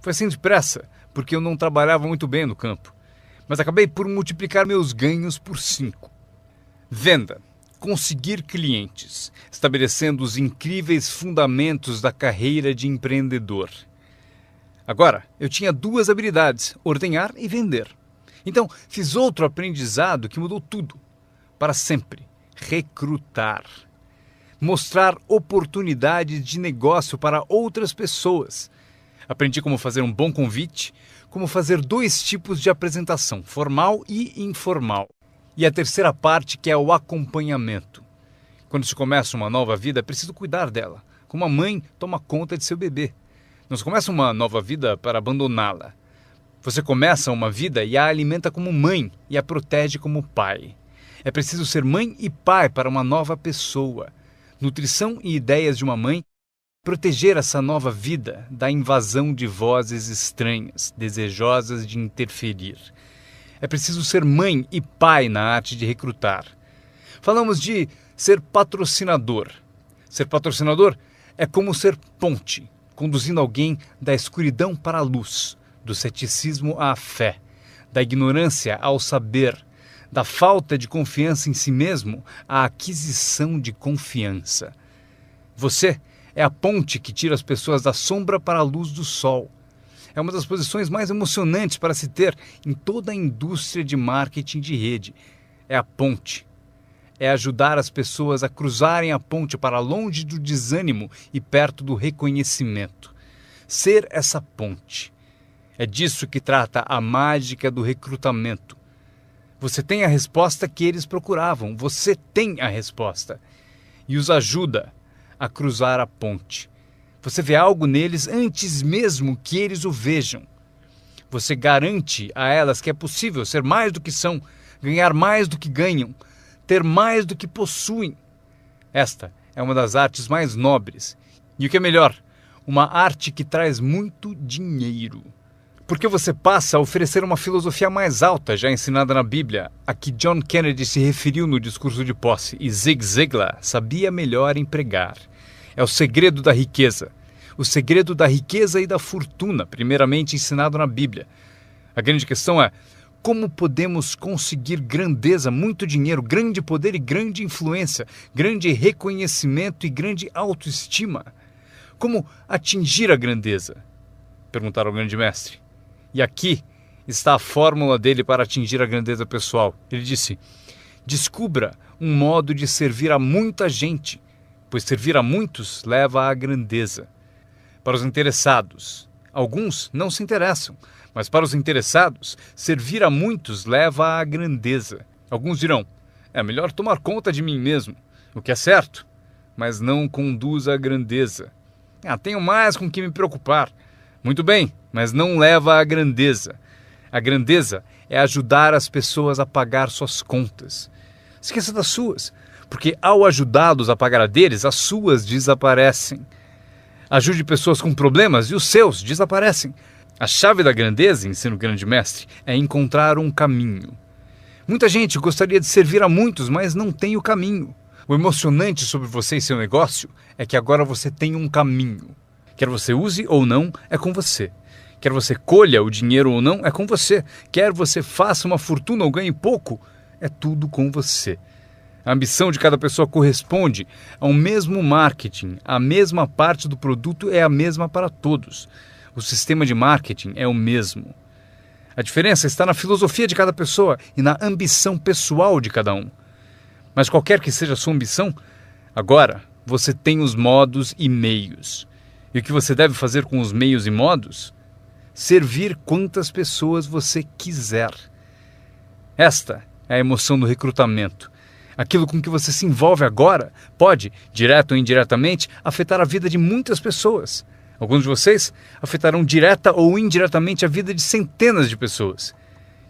Foi assim depressa, porque eu não trabalhava muito bem no campo. Mas acabei por multiplicar meus ganhos por 5. Venda. Conseguir clientes, estabelecendo os incríveis fundamentos da carreira de empreendedor. Agora, eu tinha 2 habilidades, ordenhar e vender. Então, fiz outro aprendizado que mudou tudo. Para sempre. Recrutar. Mostrar oportunidades de negócio para outras pessoas. Aprendi como fazer um bom convite, como fazer 2 tipos de apresentação, formal e informal. E a terceira parte, que é o acompanhamento. Quando se começa uma nova vida, é preciso cuidar dela. Como a mãe toma conta de seu bebê. Não se começa uma nova vida para abandoná-la. Você começa uma vida e a alimenta como mãe e a protege como pai. É preciso ser mãe e pai para uma nova pessoa. Nutrição e ideias de uma mãe. Proteger essa nova vida da invasão de vozes estranhas, desejosas de interferir. É preciso ser mãe e pai na arte de recrutar. Falamos de ser patrocinador. Ser patrocinador é como ser ponte, conduzindo alguém da escuridão para a luz, do ceticismo à fé, da ignorância ao saber, da falta de confiança em si mesmo à aquisição de confiança. Você é a ponte que tira as pessoas da sombra para a luz do sol. É uma das posições mais emocionantes para se ter em toda a indústria de marketing de rede. É a ponte. É ajudar as pessoas a cruzarem a ponte para longe do desânimo e perto do reconhecimento. Ser essa ponte. É disso que trata a mágica do recrutamento. Você tem a resposta que eles procuravam. Você tem a resposta. E os ajuda a cruzar a ponte. Você vê algo neles antes mesmo que eles o vejam. Você garante a elas que é possível ser mais do que são, ganhar mais do que ganham, ter mais do que possuem. Esta é uma das artes mais nobres. E o que é melhor, uma arte que traz muito dinheiro. Porque você passa a oferecer uma filosofia mais alta já ensinada na Bíblia, a que John Kennedy se referiu no discurso de posse e Zig Ziglar sabia melhor empregar. É o segredo da riqueza. O segredo da riqueza e da fortuna, primeiramente ensinado na Bíblia. A grande questão é, Como podemos conseguir grandeza, muito dinheiro, grande poder e grande influência, grande reconhecimento e grande autoestima? Como atingir a grandeza? Perguntaram ao grande mestre. E aqui está a fórmula dele para atingir a grandeza pessoal. Ele disse: descubra um modo de servir a muita gente, pois servir a muitos leva à grandeza. Para os interessados, alguns não se interessam, mas para os interessados, servir a muitos leva à grandeza. Alguns dirão: é melhor tomar conta de mim mesmo, o que é certo, mas não conduz à grandeza. Tenho mais com que me preocupar. Muito bem, mas não leva à grandeza. A grandeza é ajudar as pessoas a pagar suas contas. Esqueça das suas, porque ao ajudá-los a pagar a deles, as suas desaparecem. Ajude pessoas com problemas e os seus desaparecem. A chave da grandeza, ensina o grande mestre, é encontrar um caminho. Muita gente gostaria de servir a muitos, mas não tem o caminho. O emocionante sobre você e seu negócio é que agora você tem um caminho. Quer você use ou não, é com você. Quer você colha o dinheiro ou não, é com você. Quer você faça uma fortuna ou ganhe pouco, é tudo com você. A ambição de cada pessoa corresponde ao mesmo marketing. A mesma parte do produto é a mesma para todos. O sistema de marketing é o mesmo. A diferença está na filosofia de cada pessoa e na ambição pessoal de cada um. Mas qualquer que seja a sua ambição, agora você tem os modos e meios. E o que você deve fazer com os meios e modos? Servir quantas pessoas você quiser. Esta é a emoção do recrutamento. Aquilo com que você se envolve agora pode, direto ou indiretamente, afetar a vida de muitas pessoas. Alguns de vocês afetarão direta ou indiretamente a vida de centenas de pessoas.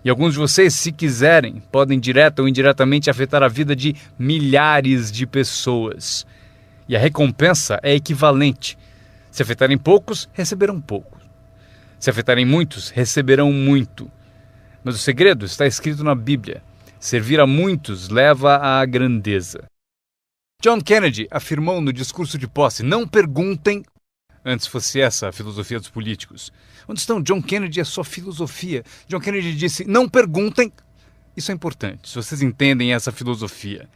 E alguns de vocês, se quiserem, podem direta ou indiretamente afetar a vida de milhares de pessoas. E a recompensa é equivalente. Se afetarem poucos, receberão pouco. Se afetarem muitos, receberão muito. Mas o segredo está escrito na Bíblia. Servir a muitos leva à grandeza. John Kennedy afirmou no discurso de posse: não perguntem. Antes fosse essa a filosofia dos políticos. Onde estão John Kennedy e a sua filosofia? John Kennedy disse: não perguntem. Isso é importante, se vocês entendem essa filosofia.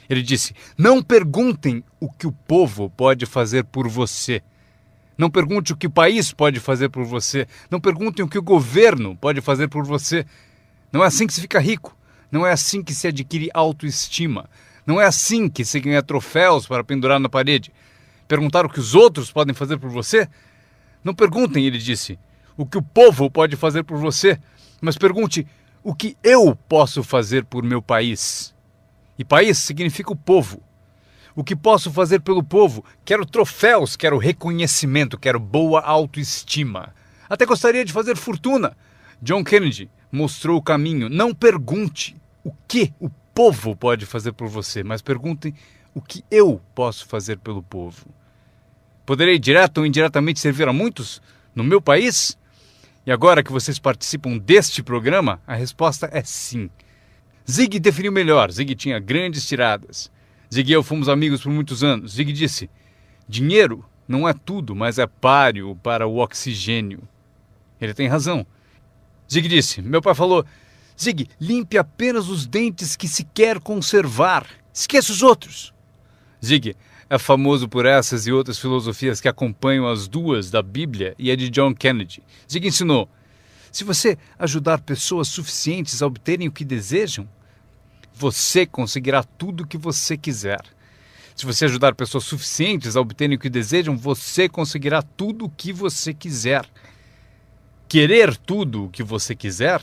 Ele disse: não perguntem o que o povo pode fazer por você. Não pergunte o que o país pode fazer por você. Não perguntem o que o governo pode fazer por você. Não é assim que se fica rico. Não é assim que se adquire autoestima. Não é assim que se ganha troféus para pendurar na parede. Perguntar o que os outros podem fazer por você? Não perguntem, ele disse, o que o povo pode fazer por você, mas pergunte o que eu posso fazer por meu país. E país significa o povo. O que posso fazer pelo povo? Quero troféus, quero reconhecimento, quero boa autoestima. Até gostaria de fazer fortuna. John Kennedy mostrou o caminho. Não pergunte o que o povo pode fazer por você, mas pergunte o que eu posso fazer pelo povo. Poderei direto ou indiretamente servir a muitos no meu país? E agora que vocês participam deste programa, a resposta é sim. Zig definiu melhor. Zig tinha grandes tiradas. Zig e eu fomos amigos por muitos anos. Zig disse: dinheiro não é tudo, mas é páreo para o oxigênio. Ele tem razão. Zig disse: meu pai falou, Zig, limpe apenas os dentes que se quer conservar. Esqueça os outros. Zig é famoso por essas e outras filosofias que acompanham as duas da Bíblia e a de John Kennedy. Zig ensinou: se você ajudar pessoas suficientes a obterem o que desejam, você conseguirá tudo o que você quiser. Se você ajudar pessoas suficientes a obterem o que desejam, você conseguirá tudo o que você quiser. Querer tudo o que você quiser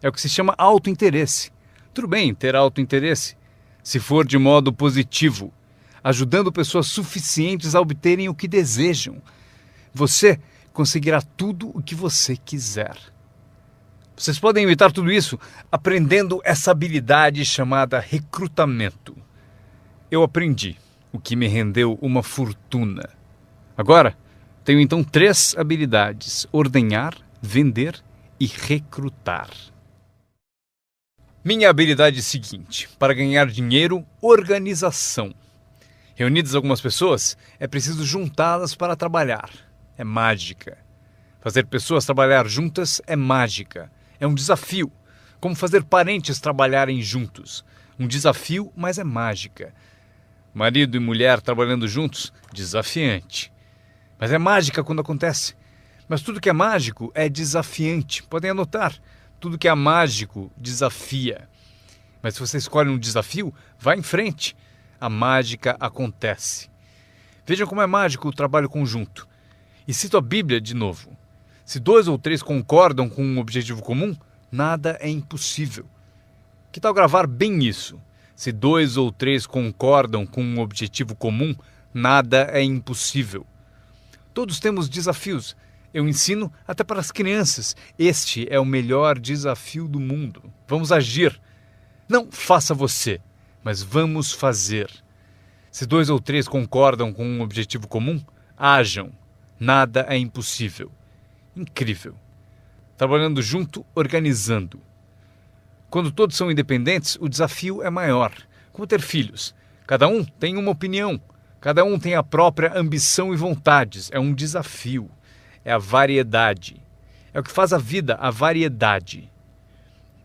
é o que se chama autointeresse. Tudo bem ter autointeresse, se for de modo positivo, ajudando pessoas suficientes a obterem o que desejam. Você conseguirá tudo o que você quiser. Vocês podem imitar tudo isso aprendendo essa habilidade chamada recrutamento. Eu aprendi, o que me rendeu uma fortuna. Agora, tenho então 3 habilidades: ordenhar, vender e recrutar. Minha habilidade é a seguinte: para ganhar dinheiro, organização. Reunidas algumas pessoas, é preciso juntá-las para trabalhar. É mágica. Fazer pessoas trabalhar juntas é mágica. É um desafio. Como fazer parentes trabalharem juntos. Um desafio, mas é mágica. Marido e mulher trabalhando juntos, desafiante. Mas é mágica quando acontece. Mas tudo que é mágico é desafiante. Podem anotar. Tudo que é mágico desafia. Mas se você escolhe um desafio, vá em frente. A mágica acontece. Vejam como é mágico o trabalho conjunto. E cito a Bíblia de novo. Se 2 ou 3 concordam com um objetivo comum, nada é impossível. Que tal gravar bem isso? Se 2 ou 3 concordam com um objetivo comum, nada é impossível. Todos temos desafios. Eu ensino até para as crianças. Este é o melhor desafio do mundo. Vamos agir. Não faça você, mas vamos fazer. Se 2 ou 3 concordam com um objetivo comum, hajam. Nada é impossível. Incrível. Trabalhando junto, organizando. Quando todos são independentes, o desafio é maior. Como ter filhos. Cada um tem uma opinião. Cada um tem a própria ambição e vontades. É um desafio. É a variedade. É o que faz a vida, a variedade.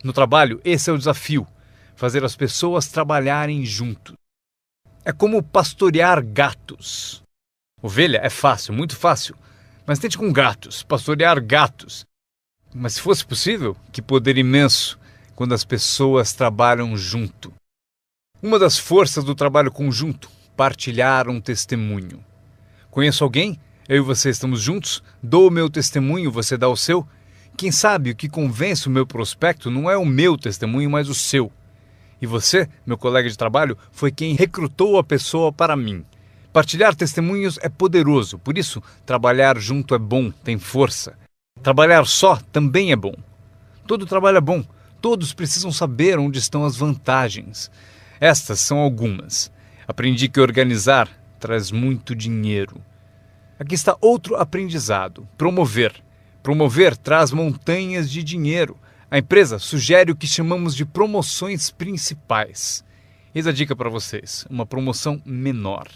No trabalho, esse é o desafio. Fazer as pessoas trabalharem juntos. É como pastorear gatos. Ovelha é fácil, muito fácil. Mas tente com gatos, pastorear gatos. Mas se fosse possível, que poder imenso quando as pessoas trabalham junto. Uma das forças do trabalho conjunto, partilhar um testemunho. Conheço alguém? Eu e você estamos juntos? Dou o meu testemunho, você dá o seu? Quem sabe o que convence o meu prospecto não é o meu testemunho, mas o seu. E você, meu colega de trabalho, foi quem recrutou a pessoa para mim. Partilhar testemunhos é poderoso, por isso trabalhar junto é bom, tem força. Trabalhar só também é bom. Todo trabalho é bom, todos precisam saber onde estão as vantagens. Estas são algumas. Aprendi que organizar traz muito dinheiro. Aqui está outro aprendizado, promover. Promover traz montanhas de dinheiro. A empresa sugere o que chamamos de promoções principais. Eis a dica para vocês, uma promoção menor.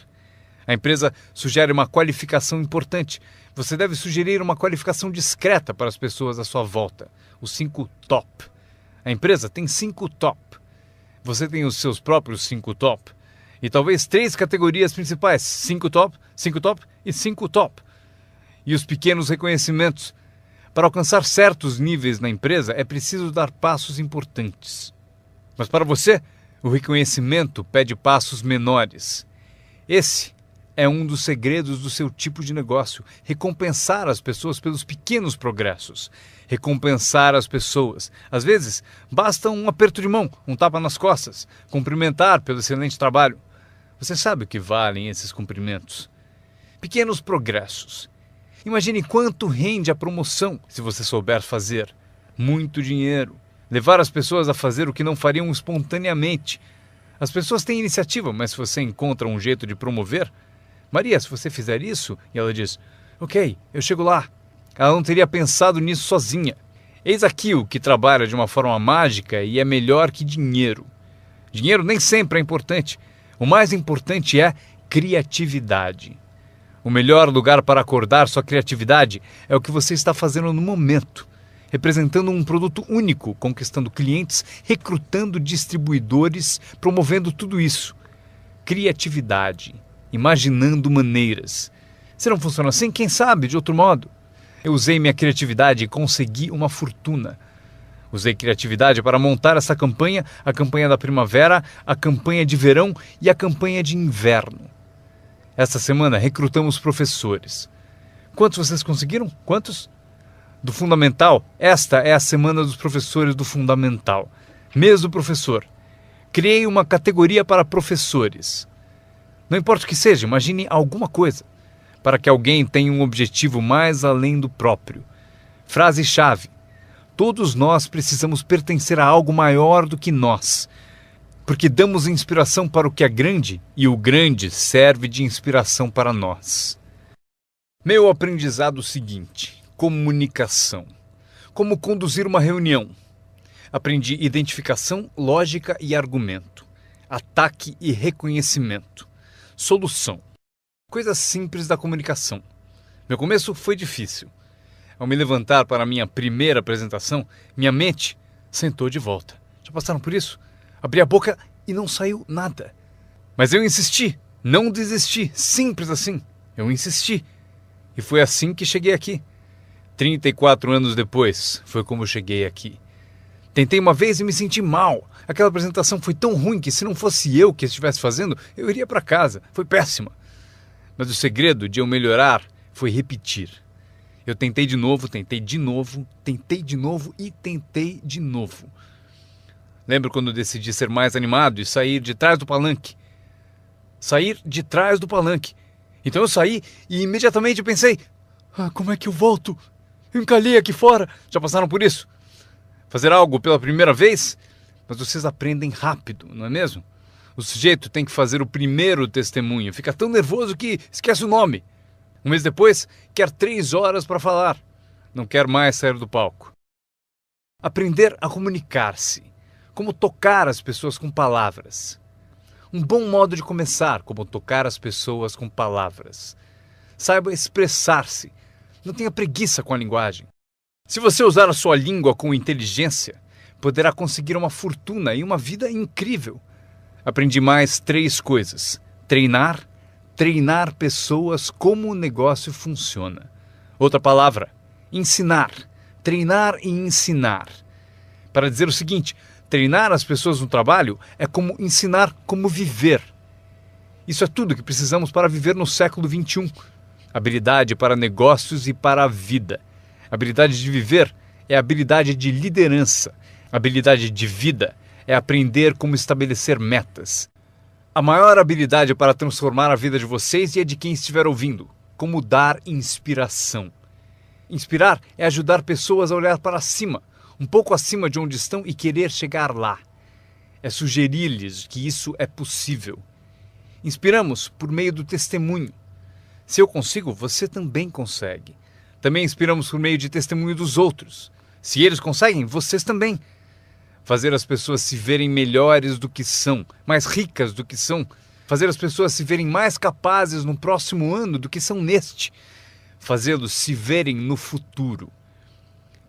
A empresa sugere uma qualificação importante. Você deve sugerir uma qualificação discreta para as pessoas à sua volta. Os 5 top. A empresa tem 5 top. Você tem os seus próprios 5 top. E talvez 3 categorias principais. 5 top, 5 top e 5 top. E os pequenos reconhecimentos. Para alcançar certos níveis na empresa, é preciso dar passos importantes. Mas para você, o reconhecimento pede passos menores. Esse é um dos segredos do seu tipo de negócio. Recompensar as pessoas pelos pequenos progressos. Recompensar as pessoas. Às vezes, basta um aperto de mão, um tapa nas costas. Cumprimentar pelo excelente trabalho. Você sabe o que valem esses cumprimentos. Pequenos progressos. Imagine quanto rende a promoção se você souber fazer. Muito dinheiro. Levar as pessoas a fazer o que não fariam espontaneamente. As pessoas têm iniciativa, mas se você encontra um jeito de promover... Maria, se você fizer isso... E ela diz, ok, eu chego lá. Ela não teria pensado nisso sozinha. Eis aqui o que trabalha de uma forma mágica e é melhor que dinheiro. Dinheiro nem sempre é importante. O mais importante é criatividade. O melhor lugar para acordar sua criatividade é o que você está fazendo no momento. Representando um produto único, conquistando clientes, recrutando distribuidores, promovendo tudo isso. Criatividade. Imaginando maneiras. Se não funciona assim, quem sabe de outro modo? Eu usei minha criatividade e consegui uma fortuna. Usei criatividade para montar essa campanha, a campanha da primavera, a campanha de verão e a campanha de inverno. Esta semana recrutamos professores. Quantos vocês conseguiram? Quantos? Do Fundamental, esta é a semana dos professores do Fundamental. Mês do professor. Criei uma categoria para professores. Não importa o que seja, imagine alguma coisa. Para que alguém tenha um objetivo mais além do próprio. Frase-chave. Todos nós precisamos pertencer a algo maior do que nós. Porque damos inspiração para o que é grande e o grande serve de inspiração para nós. Meu aprendizado seguinte. Comunicação. Como conduzir uma reunião. Aprendi identificação, lógica e argumento. Ataque e reconhecimento. Solução. Coisas simples da comunicação. Meu começo foi difícil. Ao me levantar para a minha primeira apresentação, minha mente Sentou de volta. Já passaram por isso? Abri a boca e não saiu nada. Mas eu insisti, não desisti, simples assim. Eu insisti. E foi assim que cheguei aqui. 34 anos depois, foi como eu cheguei aqui. Tentei uma vez e me senti mal. Aquela apresentação foi tão ruim que se não fosse eu que estivesse fazendo, eu iria para casa. Foi péssima. Mas o segredo de eu melhorar foi repetir. Eu tentei de novo, tentei de novo, tentei de novo e tentei de novo. Lembro quando eu decidi ser mais animado e sair de trás do palanque. Sair de trás do palanque. Então eu saí e imediatamente pensei, como é que eu volto? Eu encalhei aqui fora. Já passaram por isso? Fazer algo pela primeira vez? Mas vocês aprendem rápido, não é mesmo? O sujeito tem que fazer o primeiro testemunho. Fica tão nervoso que esquece o nome. Um mês depois, quer 3 horas para falar. Não quer mais sair do palco. Aprender a comunicar-se. Como tocar as pessoas com palavras. Um bom modo de começar, como tocar as pessoas com palavras. Saiba expressar-se. Não tenha preguiça com a linguagem. Se você usar a sua língua com inteligência, poderá conseguir uma fortuna e uma vida incrível. Aprendi mais 3 coisas. Treinar pessoas como o negócio funciona. Outra palavra, ensinar. Treinar e ensinar. Para dizer o seguinte, treinar as pessoas no trabalho é como ensinar como viver. Isso é tudo que precisamos para viver no século XXI. Habilidade para negócios e para a vida. Habilidade de viver é habilidade de liderança. Habilidade de vida é aprender como estabelecer metas. A maior habilidade para transformar a vida de vocês e a de quem estiver ouvindo, como dar inspiração. Inspirar é ajudar pessoas a olhar para cima, um pouco acima de onde estão e querer chegar lá. É sugerir-lhes que isso é possível. Inspiramos por meio do testemunho. Se eu consigo, você também consegue. Também inspiramos por meio de testemunho dos outros. Se eles conseguem, vocês também. Fazer as pessoas se verem melhores do que são, mais ricas do que são. Fazer as pessoas se verem mais capazes no próximo ano do que são neste. Fazê-los se verem no futuro.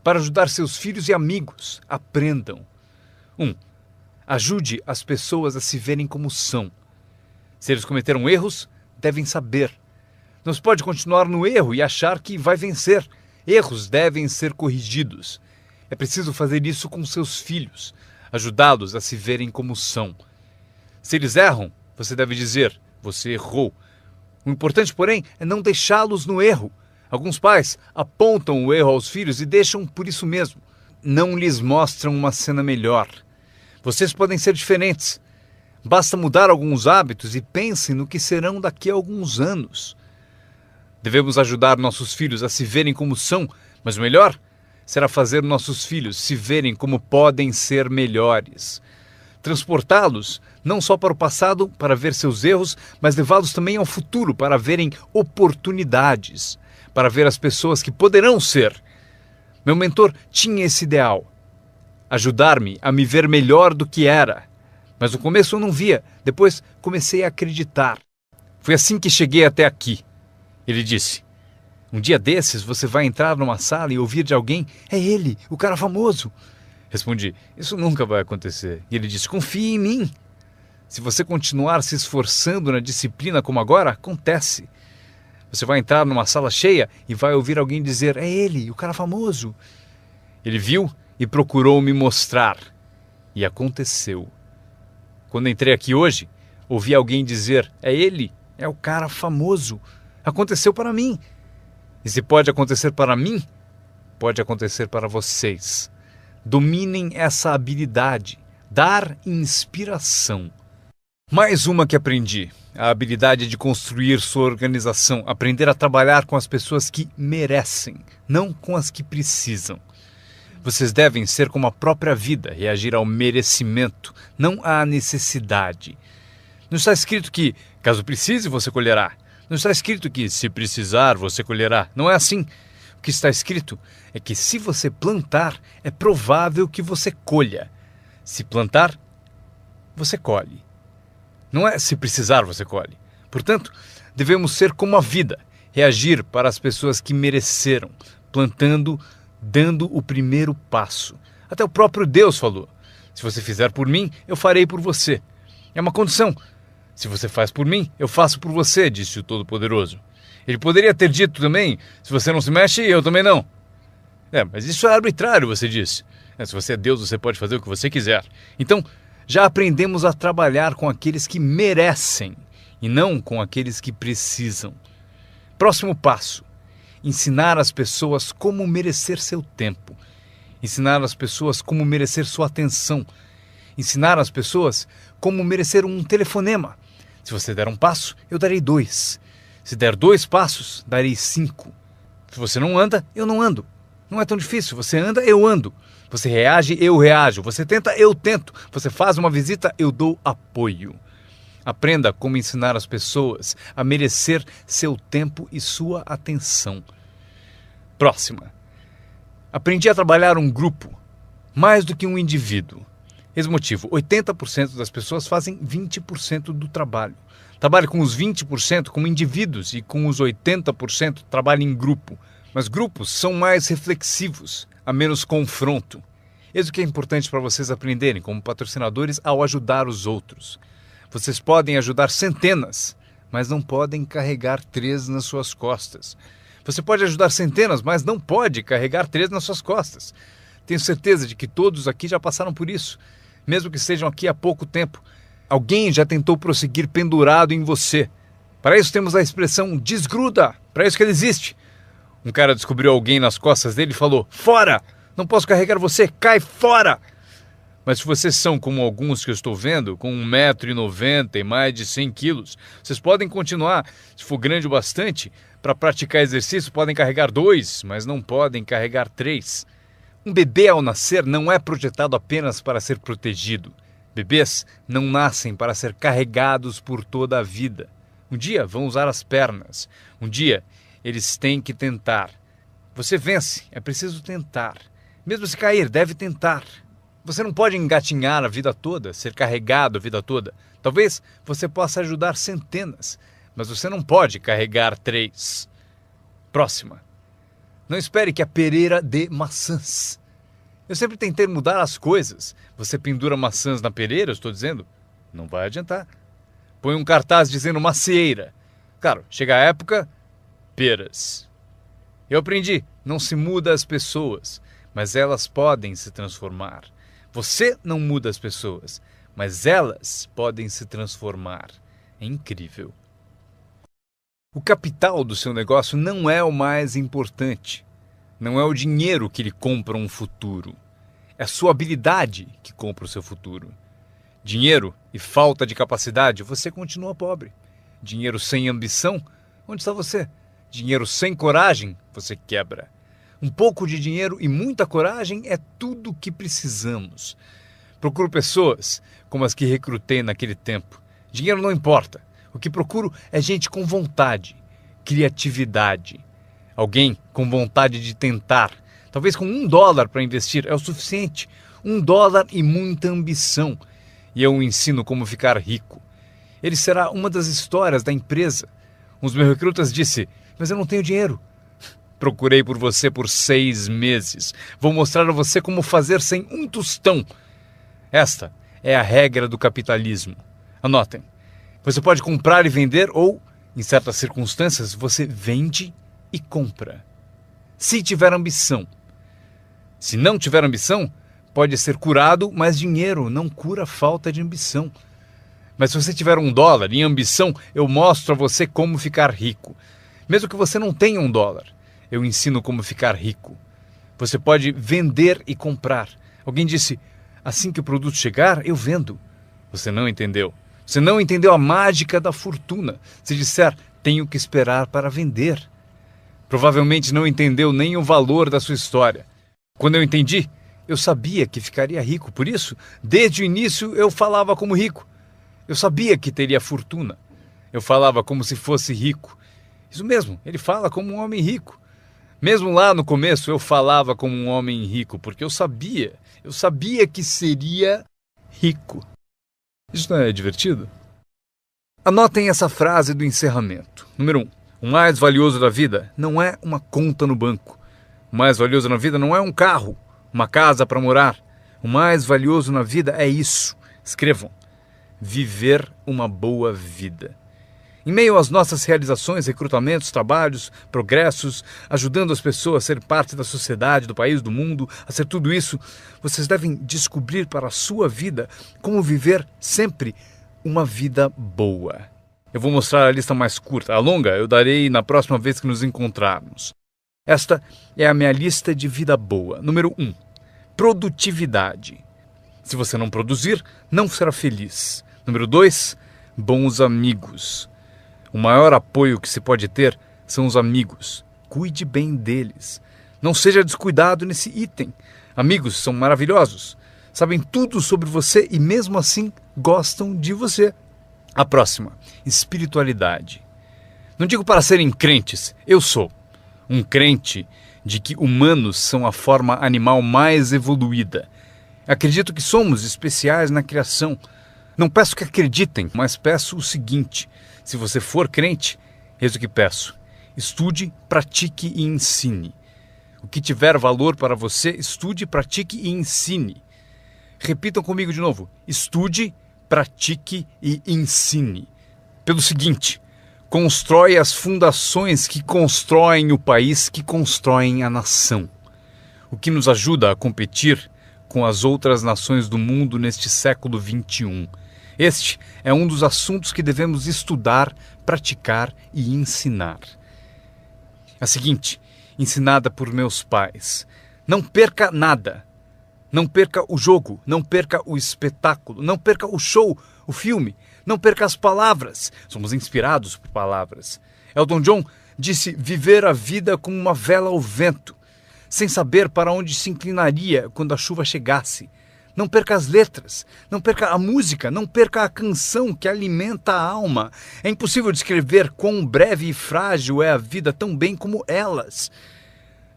Para ajudar seus filhos e amigos, aprendam. 1. Ajude as pessoas a se verem como são. Se eles cometeram erros, devem saber. Não se pode continuar no erro e achar que vai vencer. Erros devem ser corrigidos. É preciso fazer isso com seus filhos, ajudá-los a se verem como são. Se eles erram, você deve dizer, você errou. O importante, porém, é não deixá-los no erro. Alguns pais apontam o erro aos filhos e deixam por isso mesmo. Não lhes mostram uma cena melhor. Vocês podem ser diferentes. Basta mudar alguns hábitos e pensem no que serão daqui a alguns anos. Devemos ajudar nossos filhos a se verem como são, mas o melhor será fazer nossos filhos se verem como podem ser melhores. Transportá-los não só para o passado para ver seus erros, mas levá-los também ao futuro para verem oportunidades, para ver as pessoas que poderão ser. Meu mentor tinha esse ideal, ajudar-me a me ver melhor do que era. Mas no começo eu não via, depois comecei a acreditar. Foi assim que cheguei até aqui. Ele disse, um dia desses você vai entrar numa sala e ouvir de alguém, é ele, o cara famoso. Respondi, isso nunca vai acontecer. E ele disse, confie em mim. Se você continuar se esforçando na disciplina como agora, acontece. Você vai entrar numa sala cheia e vai ouvir alguém dizer, é ele, o cara famoso. Ele viu e procurou me mostrar. E aconteceu. Quando entrei aqui hoje, ouvi alguém dizer, é ele, é o cara famoso. Aconteceu para mim. E se pode acontecer para mim, pode acontecer para vocês. Dominem essa habilidade, dar inspiração. Mais uma que aprendi, a habilidade de construir sua organização, aprender a trabalhar com as pessoas que merecem, não com as que precisam. Vocês devem ser como a própria vida, reagir ao merecimento, não à necessidade. Não está escrito que, caso precise, você colherá. Não está escrito que, se precisar, você colherá. Não é assim. O que está escrito é que, se você plantar, é provável que você colha. Se plantar, você colhe. Não é se precisar, você colhe. Portanto, devemos ser como a vida, reagir para as pessoas que mereceram, plantando, dando o primeiro passo. Até o próprio Deus falou: se você fizer por mim, eu farei por você. É uma condição. Se você faz por mim, eu faço por você, disse o Todo-Poderoso. Ele poderia ter dito também: se você não se mexe, eu também não. Mas isso é arbitrário, você disse. Se você é Deus, você pode fazer o que você quiser. Então, já aprendemos a trabalhar com aqueles que merecem e não com aqueles que precisam. Próximo passo: ensinar as pessoas como merecer seu tempo. Ensinar as pessoas como merecer sua atenção. Ensinar as pessoas como merecer um telefonema. Se você der um passo, eu darei 2. Se der 2 passos, darei 5. Se você não anda, eu não ando. Não é tão difícil. Você anda, eu ando. Você reage, eu reajo. Você tenta, eu tento. Você faz uma visita, eu dou apoio. Aprenda como ensinar as pessoas a merecer seu tempo e sua atenção. Próxima. Aprendi a trabalhar um grupo, mais do que um indivíduo. Esse motivo: 80% das pessoas fazem 20% do trabalho. Trabalhe com os 20% como indivíduos e com os 80% trabalhe em grupo. Mas grupos são mais reflexivos, há menos confronto. Isso que é importante para vocês aprenderem como patrocinadores ao ajudar os outros. Vocês podem ajudar centenas, mas não podem carregar 3 nas suas costas. Você pode ajudar centenas, mas não pode carregar 3 nas suas costas. Tenho certeza de que todos aqui já passaram por isso. Mesmo que estejam aqui há pouco tempo, alguém já tentou prosseguir pendurado em você. Para isso temos a expressão desgruda, para isso que ele existe. Um cara descobriu alguém nas costas dele e falou: fora! Não posso carregar você, cai fora! Mas se vocês são como alguns que eu estou vendo, com 1,90 m e mais de 100 quilos, vocês podem continuar. Se for grande o bastante, para praticar exercício podem carregar 2, mas não podem carregar 3. Um bebê ao nascer não é projetado apenas para ser protegido. Bebês não nascem para ser carregados por toda a vida. Um dia vão usar as pernas. Um dia eles têm que tentar. Você vence, é preciso tentar. Mesmo se cair, deve tentar. Você não pode engatinhar a vida toda, ser carregado a vida toda. Talvez você possa ajudar centenas, mas você não pode carregar 3. Próxima. Não espere que a pereira dê maçãs. Eu sempre tentei mudar as coisas. Você pendura maçãs na pereira, eu estou dizendo? Não vai adiantar. Põe um cartaz dizendo macieira. Claro, chega a época, peras. Eu aprendi, não se muda as pessoas, mas elas podem se transformar. Você não muda as pessoas, mas elas podem se transformar. É incrível. O capital do seu negócio não é o mais importante. Não é o dinheiro que lhe compra um futuro. É a sua habilidade que compra o seu futuro. Dinheiro e falta de capacidade, você continua pobre. Dinheiro sem ambição, onde está você? Dinheiro sem coragem, você quebra. Um pouco de dinheiro e muita coragem é tudo o que precisamos. Procuro pessoas como as que recrutei naquele tempo. Dinheiro não importa. O que procuro é gente com vontade, criatividade. Alguém com vontade de tentar. Talvez com $1 para investir é o suficiente. $1 e muita ambição. E eu o ensino como ficar rico. Ele será uma das histórias da empresa. Um dos meus recrutas disse: mas eu não tenho dinheiro. Procurei por você por 6 meses. Vou mostrar a você como fazer sem um tostão. Esta é a regra do capitalismo. Anotem. Você pode comprar e vender ou, em certas circunstâncias, você vende e compra. Se tiver ambição. Se não tiver ambição, pode ser curado, mas dinheiro não cura a falta de ambição. Mas se você tiver $1 em ambição, eu mostro a você como ficar rico. Mesmo que você não tenha $1, eu ensino como ficar rico. Você pode vender e comprar. Alguém disse: assim que o produto chegar, eu vendo. Você não entendeu. Você não entendeu a mágica da fortuna. Se disser: tenho que esperar para vender. Provavelmente não entendeu nem o valor da sua história. Quando eu entendi, eu sabia que ficaria rico. Por isso, desde o início, eu falava como rico. Eu sabia que teria fortuna. Eu falava como se fosse rico. Isso mesmo, ele fala como um homem rico. Mesmo lá no começo, eu falava como um homem rico, porque eu sabia que seria rico. Isso não é divertido? Anotem essa frase do encerramento. Número 1. O mais valioso da vida não é uma conta no banco. O mais valioso na vida não é um carro uma casa para morar. O mais valioso na vida é isso. Escrevam: viver uma boa vida. Em meio às nossas realizações, recrutamentos, trabalhos, progressos, ajudando as pessoas a ser parte da sociedade, do país, do mundo, a ser tudo isso, vocês devem descobrir para a sua vida como viver sempre uma vida boa. Eu vou mostrar a lista mais curta. A longa eu darei na próxima vez que nos encontrarmos. Esta é a minha lista de vida boa. Número 1. Produtividade. Se você não produzir, não será feliz. Número 2. Bons amigos. O maior apoio que se pode ter são os amigos. Cuide bem deles. Não seja descuidado nesse item. Amigos são maravilhosos. Sabem tudo sobre você e mesmo assim gostam de você. A próxima, espiritualidade. Não digo para serem crentes, eu sou um crente de que humanos são a forma animal mais evoluída. Acredito que somos especiais na criação. Não peço que acreditem, mas peço o seguinte: se você for crente, eis o que peço: estude, pratique e ensine. O que tiver valor para você, estude, pratique e ensine. Repitam comigo de novo: estude, pratique e ensine. Pelo seguinte: constrói as fundações que constroem o país, que constroem a nação. O que nos ajuda a competir com as outras nações do mundo neste século XXI. Este é um dos assuntos que devemos estudar, praticar e ensinar. A seguinte, ensinada por meus pais: não perca nada. Não perca o jogo, não perca o espetáculo, não perca o show, o filme, não perca as palavras. Somos inspirados por palavras. Elton John disse viver a vida como uma vela ao vento, sem saber para onde se inclinaria quando a chuva chegasse. Não perca as letras, não perca a música, não perca a canção que alimenta a alma. É impossível descrever quão breve e frágil é a vida tão bem como elas.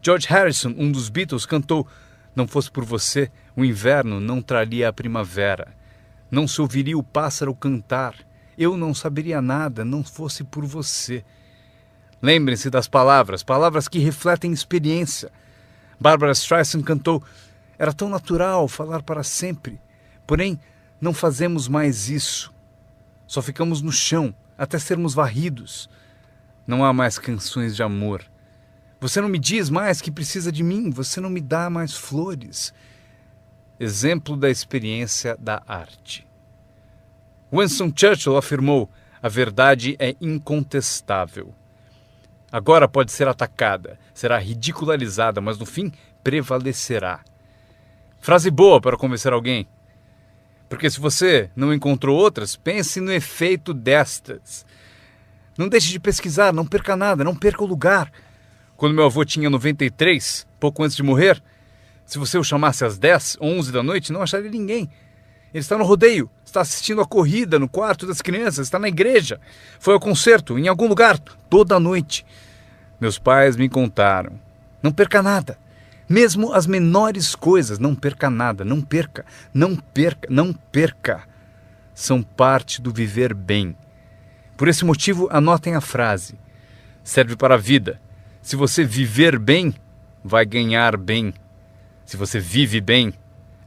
George Harrison, um dos Beatles, cantou: não fosse por você, o inverno não traria a primavera. Não se ouviria o pássaro cantar. Eu não saberia nada, não fosse por você. Lembrem-se das palavras, palavras que refletem experiência. Barbra Streisand cantou: era tão natural falar para sempre, porém não fazemos mais isso. Só ficamos no chão até sermos varridos. Não há mais canções de amor. Você não me diz mais que precisa de mim, você não me dá mais flores. Exemplo da experiência da arte. Winston Churchill afirmou: a verdade é incontestável. Agora pode ser atacada, será ridicularizada, mas no fim prevalecerá. Frase boa para convencer alguém. Porque se você não encontrou outras, pense no efeito destas. Não deixe de pesquisar, não perca nada, não perca o lugar. Quando meu avô tinha 93, pouco antes de morrer, se você o chamasse às 10, 11 da noite, não acharia ninguém. Ele está no rodeio, está assistindo a corrida no quarto das crianças, está na igreja, foi ao concerto, em algum lugar, toda a noite. Meus pais me contaram: não perca nada. Mesmo as menores coisas, não perca nada, não perca, não perca, não perca. São parte do viver bem. Por esse motivo, anotem a frase. Serve para a vida. Se você viver bem, vai ganhar bem. Se você vive bem,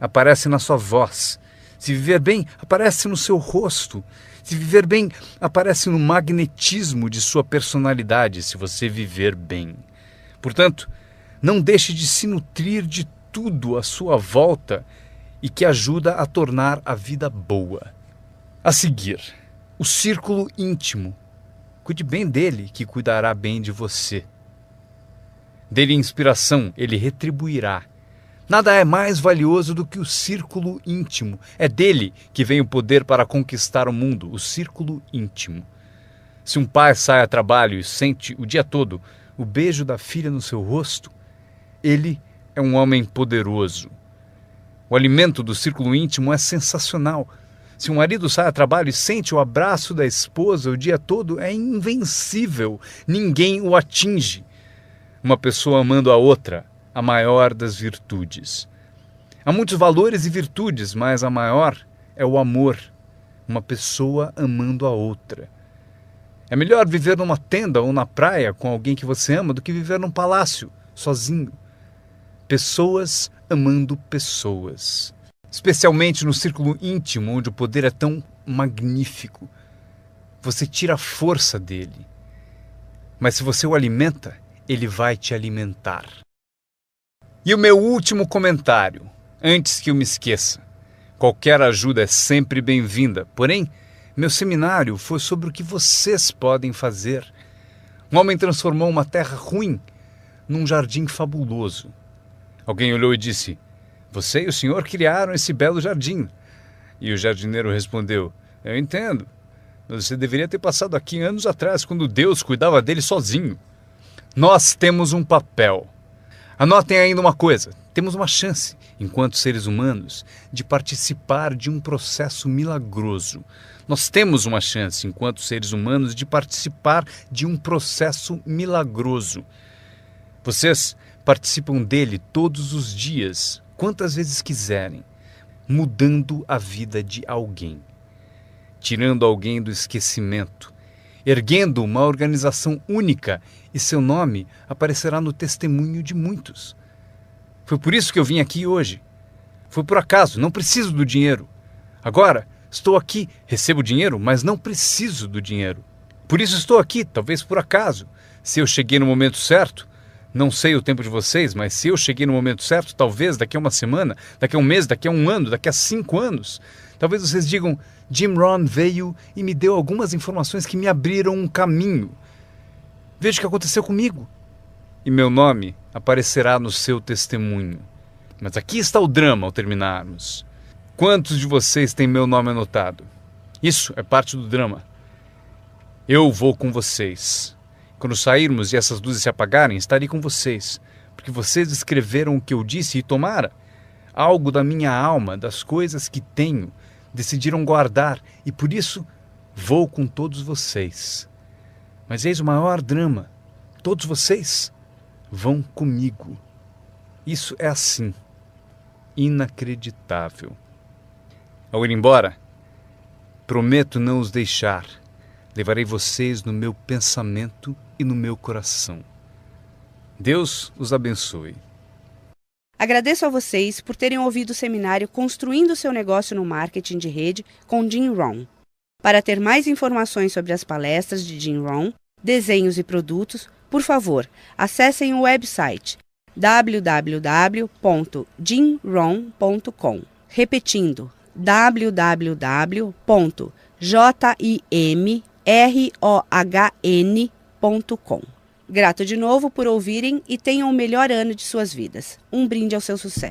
aparece na sua voz. Se viver bem, aparece no seu rosto. Se viver bem, aparece no magnetismo de sua personalidade, se você viver bem. Portanto, não deixe de se nutrir de tudo à sua volta e que ajuda a tornar a vida boa. A seguir, o círculo íntimo. Cuide bem dele, que cuidará bem de você. Dê-lhe inspiração, ele retribuirá. Nada é mais valioso do que o círculo íntimo. É dele que vem o poder para conquistar o mundo, o círculo íntimo. Se um pai sai a trabalho e sente o dia todo o beijo da filha no seu rosto, ele é um homem poderoso. O alimento do círculo íntimo é sensacional. Se um marido sai a trabalho e sente o abraço da esposa o dia todo, é invencível. Ninguém o atinge. Uma pessoa amando a outra, a maior das virtudes. Há muitos valores e virtudes, mas a maior é o amor. Uma pessoa amando a outra. É melhor viver numa tenda ou na praia com alguém que você ama do que viver num palácio, sozinho. Pessoas amando pessoas. Especialmente no círculo íntimo, onde o poder é tão magnífico. Você tira a força dele. Mas se você o alimenta, ele vai te alimentar. E o meu último comentário, antes que eu me esqueça. Qualquer ajuda é sempre bem-vinda, porém, meu seminário foi sobre o que vocês podem fazer. Um homem transformou uma terra ruim num jardim fabuloso. Alguém olhou e disse: "Você e o senhor criaram esse belo jardim." E o jardineiro respondeu: "Eu entendo. Você deveria ter passado aqui anos atrás, quando Deus cuidava dele sozinho." Nós temos um papel. Anotem ainda uma coisa. Temos uma chance, enquanto seres humanos, de participar de um processo milagroso. Nós temos uma chance, enquanto seres humanos, de participar de um processo milagroso. Vocês participam dele todos os dias, quantas vezes quiserem, mudando a vida de alguém, tirando alguém do esquecimento, erguendo uma organização única, e seu nome aparecerá no testemunho de muitos. Foi por isso que eu vim aqui hoje. Foi por acaso, não preciso do dinheiro. Agora, estou aqui, recebo dinheiro, mas não preciso do dinheiro. Por isso estou aqui, talvez por acaso. Se eu cheguei no momento certo, não sei o tempo de vocês, mas se eu cheguei no momento certo, talvez daqui a uma semana, daqui a um mês, daqui a um ano, daqui a 5 anos, talvez vocês digam: Jim Rohn veio e me deu algumas informações que me abriram um caminho. Veja o que aconteceu comigo. E meu nome aparecerá no seu testemunho. Mas aqui está o drama ao terminarmos. Quantos de vocês têm meu nome anotado? Isso é parte do drama. Eu vou com vocês. Quando sairmos e essas luzes se apagarem, estarei com vocês. Porque vocês escreveram o que eu disse e tomara algo da minha alma, das coisas que tenho, decidiram guardar. E por isso vou com todos vocês. Mas eis o maior drama. Todos vocês vão comigo. Isso é assim. Inacreditável. Ao ir embora, prometo não os deixar. Levarei vocês no meu pensamento e no meu coração. Deus os abençoe. Agradeço a vocês por terem ouvido o seminário Construindo seu Negócio no Marketing de Rede com Jim Rohn. Para ter mais informações sobre as palestras de Jim Rohn, desenhos e produtos, por favor, acessem o website www.jimrohn.com. Repetindo, www.jimrohn.com. Grato de novo por ouvirem e tenham o melhor ano de suas vidas. Um brinde ao seu sucesso.